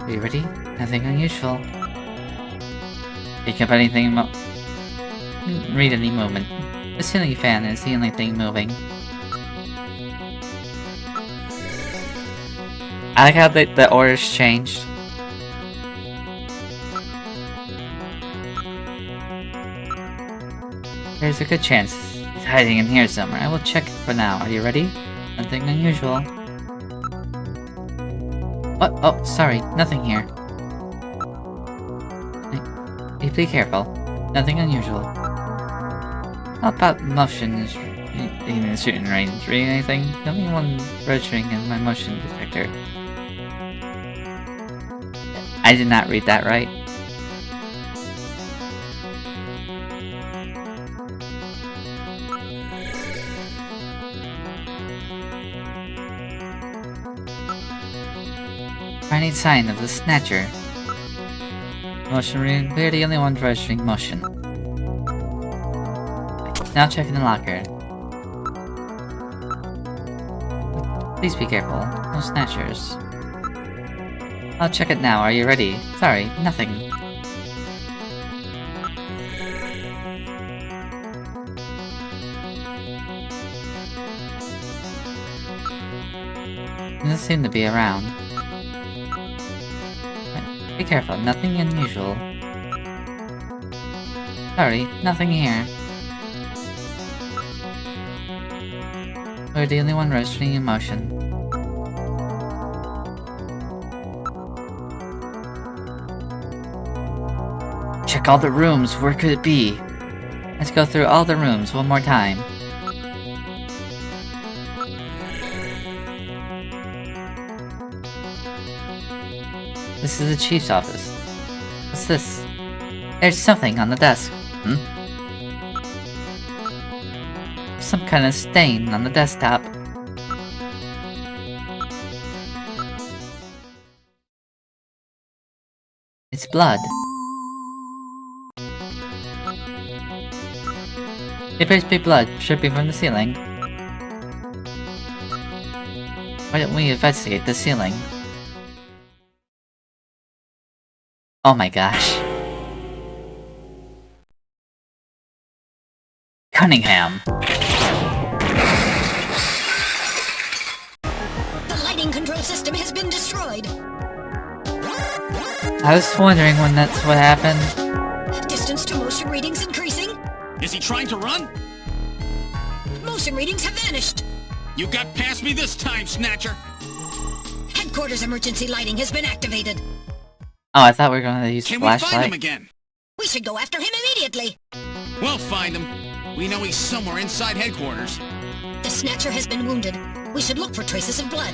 Are you ready? Nothing unusual. Pick up anything read any movement. The ceiling fan is the only thing moving. I like how the orders changed. There's a good chance he's hiding in here somewhere. I will check for now. Are you ready? Nothing unusual. What? Oh, sorry. Nothing here. Be careful. Nothing unusual. How about motions in a certain range? Reading anything? The only one registering in my motion detector. I did not read that right. I need sign of the Snatcher. Motion reading, we're the only ones registering motion. Now checking the locker. Please be careful. No Snatchers. I'll check it now. Are you ready? Sorry, nothing. Doesn't seem to be around. Be careful, nothing unusual. Sorry, nothing here. We're the only one registering emotion. Check all the rooms, where could it be? Let's go through all the rooms one more time. This is the chief's office. What's this? There's something on the desk. Some kind of stain on the desktop. It's blood. It appears to be blood dripping from the ceiling. Why don't we investigate the ceiling? Oh my gosh. Cunningham. The lighting control system has been destroyed. I was wondering when that's what happened. Distance to motion readings increasing. Is he trying to run? Motion readings have vanished. You got past me this time, Snatcher! Headquarters emergency lighting has been activated. Oh, I thought we were gonna use Can flashlight. we find him again? We should go after him immediately. We'll find him. We know he's somewhere inside headquarters. The Snatcher has been wounded. We should look for traces of blood.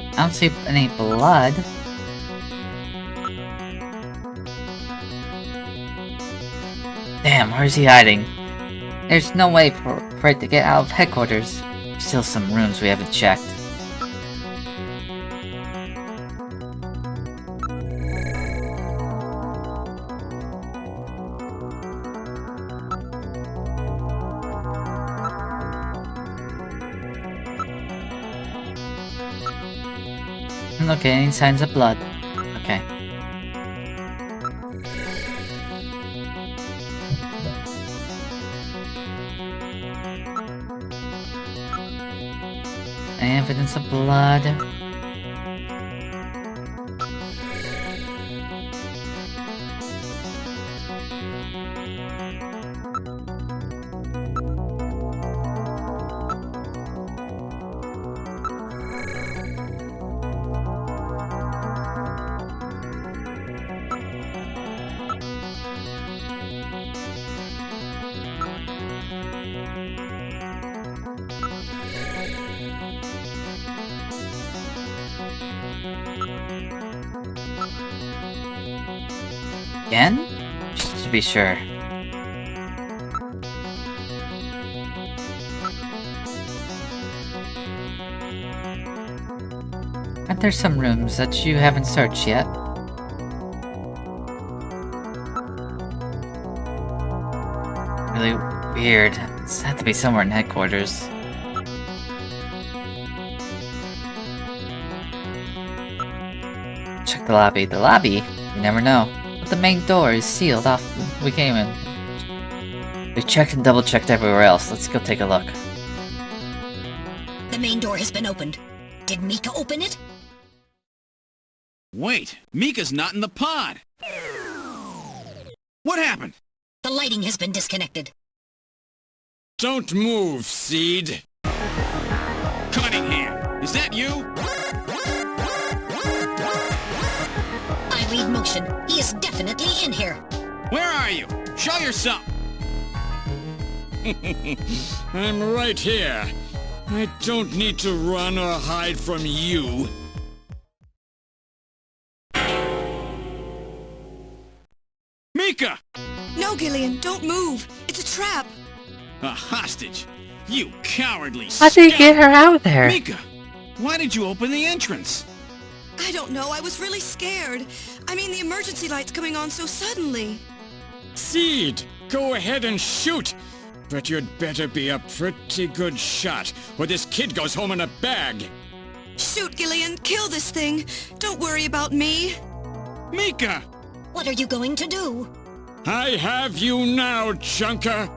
I don't see any blood. Damn, where's he hiding? There's no way for it to get out of headquarters. Still some rooms we haven't checked. Okay, any signs of blood. Okay. Any evidence of blood? Again? Just to be sure. Aren't there some rooms that you haven't searched yet? Really weird. It's had to be somewhere in headquarters. Check the lobby. The lobby? You never know. But the main door is sealed off when we came in. We checked and double-checked everywhere else. Let's go take a look. The main door has been opened. Did Mika open it? Wait, Mika's not in the pod! What happened? The lighting has been disconnected. Don't move, Seed. Cunningham, is that you? I read motion. He is definitely in here. Where are you? Show yourself! I'm right here. I don't need to run or hide from you. Mika! No, Gillian, don't move. It's a trap. A hostage? You cowardly How'd they get her out of there? Mika, why did you open the entrance? I don't know. I was really scared. I mean, the emergency light's coming on so suddenly. Seed, go ahead and shoot. But you'd better be a pretty good shot, or this kid goes home in a bag. Shoot, Gillian. Kill this thing. Don't worry about me. Mika! What are you going to do? I have you now, Junker!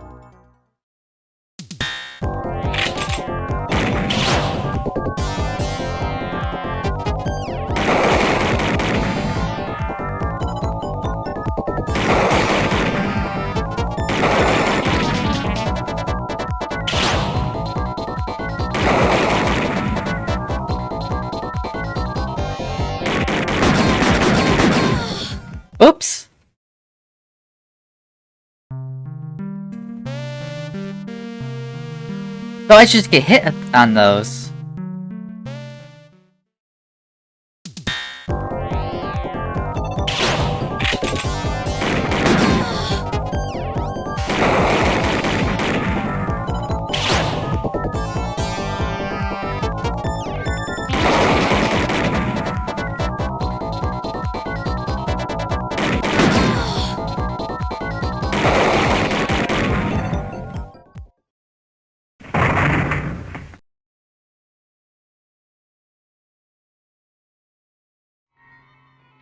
Oops. So I should just get hit on those.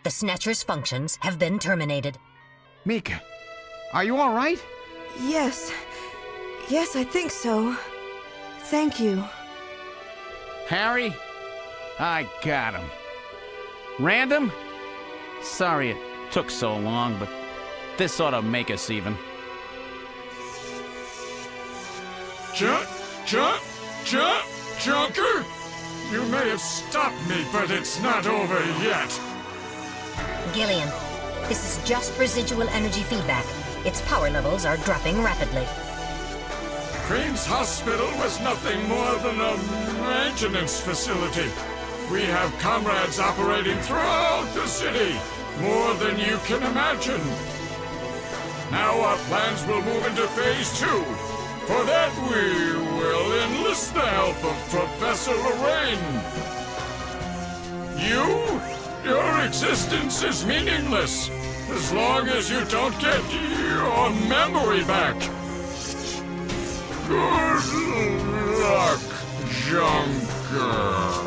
The Snatcher's functions have been terminated. Mika, are you all right? Yes. Yes, I think so. Thank you. Harry? I got him. Random? Sorry it took so long, but this ought to make us even. Junker? You may have stopped me, but it's not over yet. Gillian, this is just residual energy feedback. Its power levels are dropping rapidly. Crane's hospital was nothing more than a maintenance facility. We have comrades operating throughout the city, more than you can imagine. Now our plans will move into Phase 2. For that, we will enlist the help of Professor Lorraine. Your existence is meaningless, as long as you don't get your memory back. Good luck, Junker.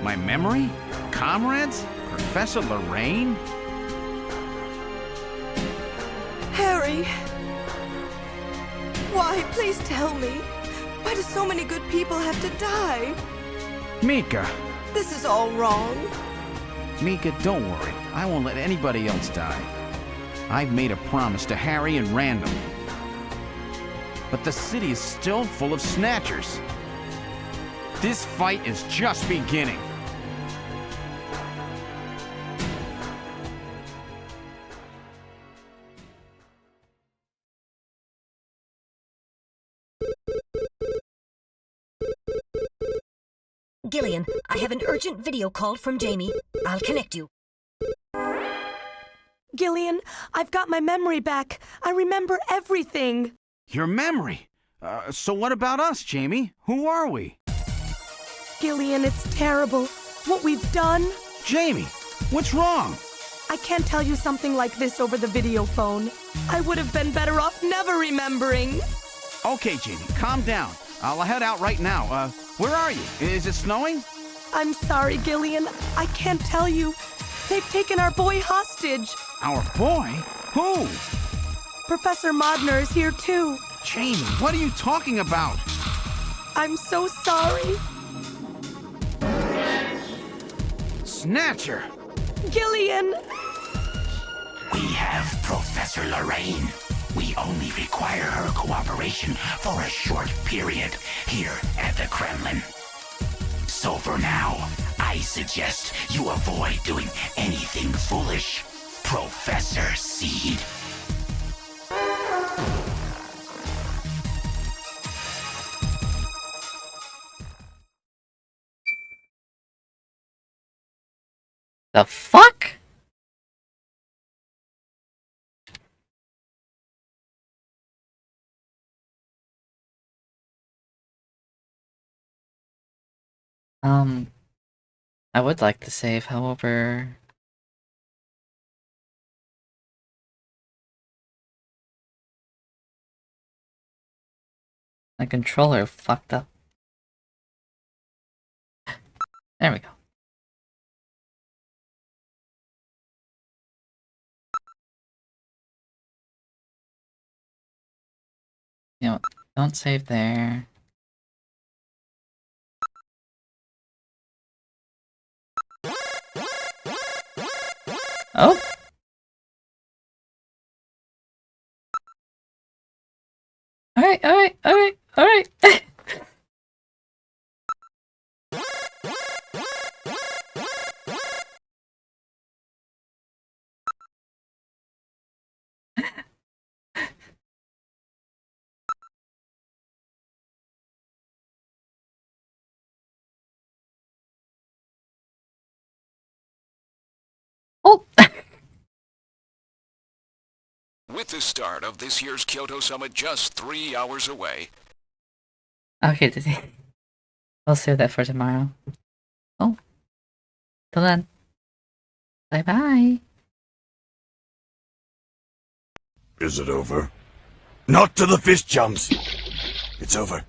My memory? Comrades? Professor Lorraine? Harry! Why? Please tell me. Why do so many good people have to die? Mika! This is all wrong. Mika, don't worry. I won't let anybody else die. I've made a promise to Harry and Random. But the city is still full of Snatchers. This fight is just beginning. Gillian, I have an urgent video call from Jamie. I'll connect you. Gillian, I've got my memory back. I remember everything. Your memory? So what about us, Jamie? Who are we? Gillian, it's terrible. What we've done. Jamie, what's wrong? I can't tell you something like this over the video phone. I would have been better off never remembering. Okay, Jamie, calm down. I'll head out right now. Where are you? Is it snowing? I'm sorry, Gillian. I can't tell you. They've taken our boy hostage. Our boy? Who? Professor Modner is here too. Jamie, what are you talking about? I'm so sorry. Snatcher! Gillian! We have Professor Lorraine. We only require her cooperation for a short period here at the Kremlin. So for now, I suggest you avoid doing anything foolish, Professor Seed. The fuck? I would like to save, however... My controller fucked up. There we go. You know, don't save there. Oh! Alright, alright, alright, alright! Oh! With the start of this year's Kyoto Summit just 3 hours away. Okay, I'll save that for tomorrow. Oh. Till then. Bye-bye. Is it over? Not to the fish jumps! It's over.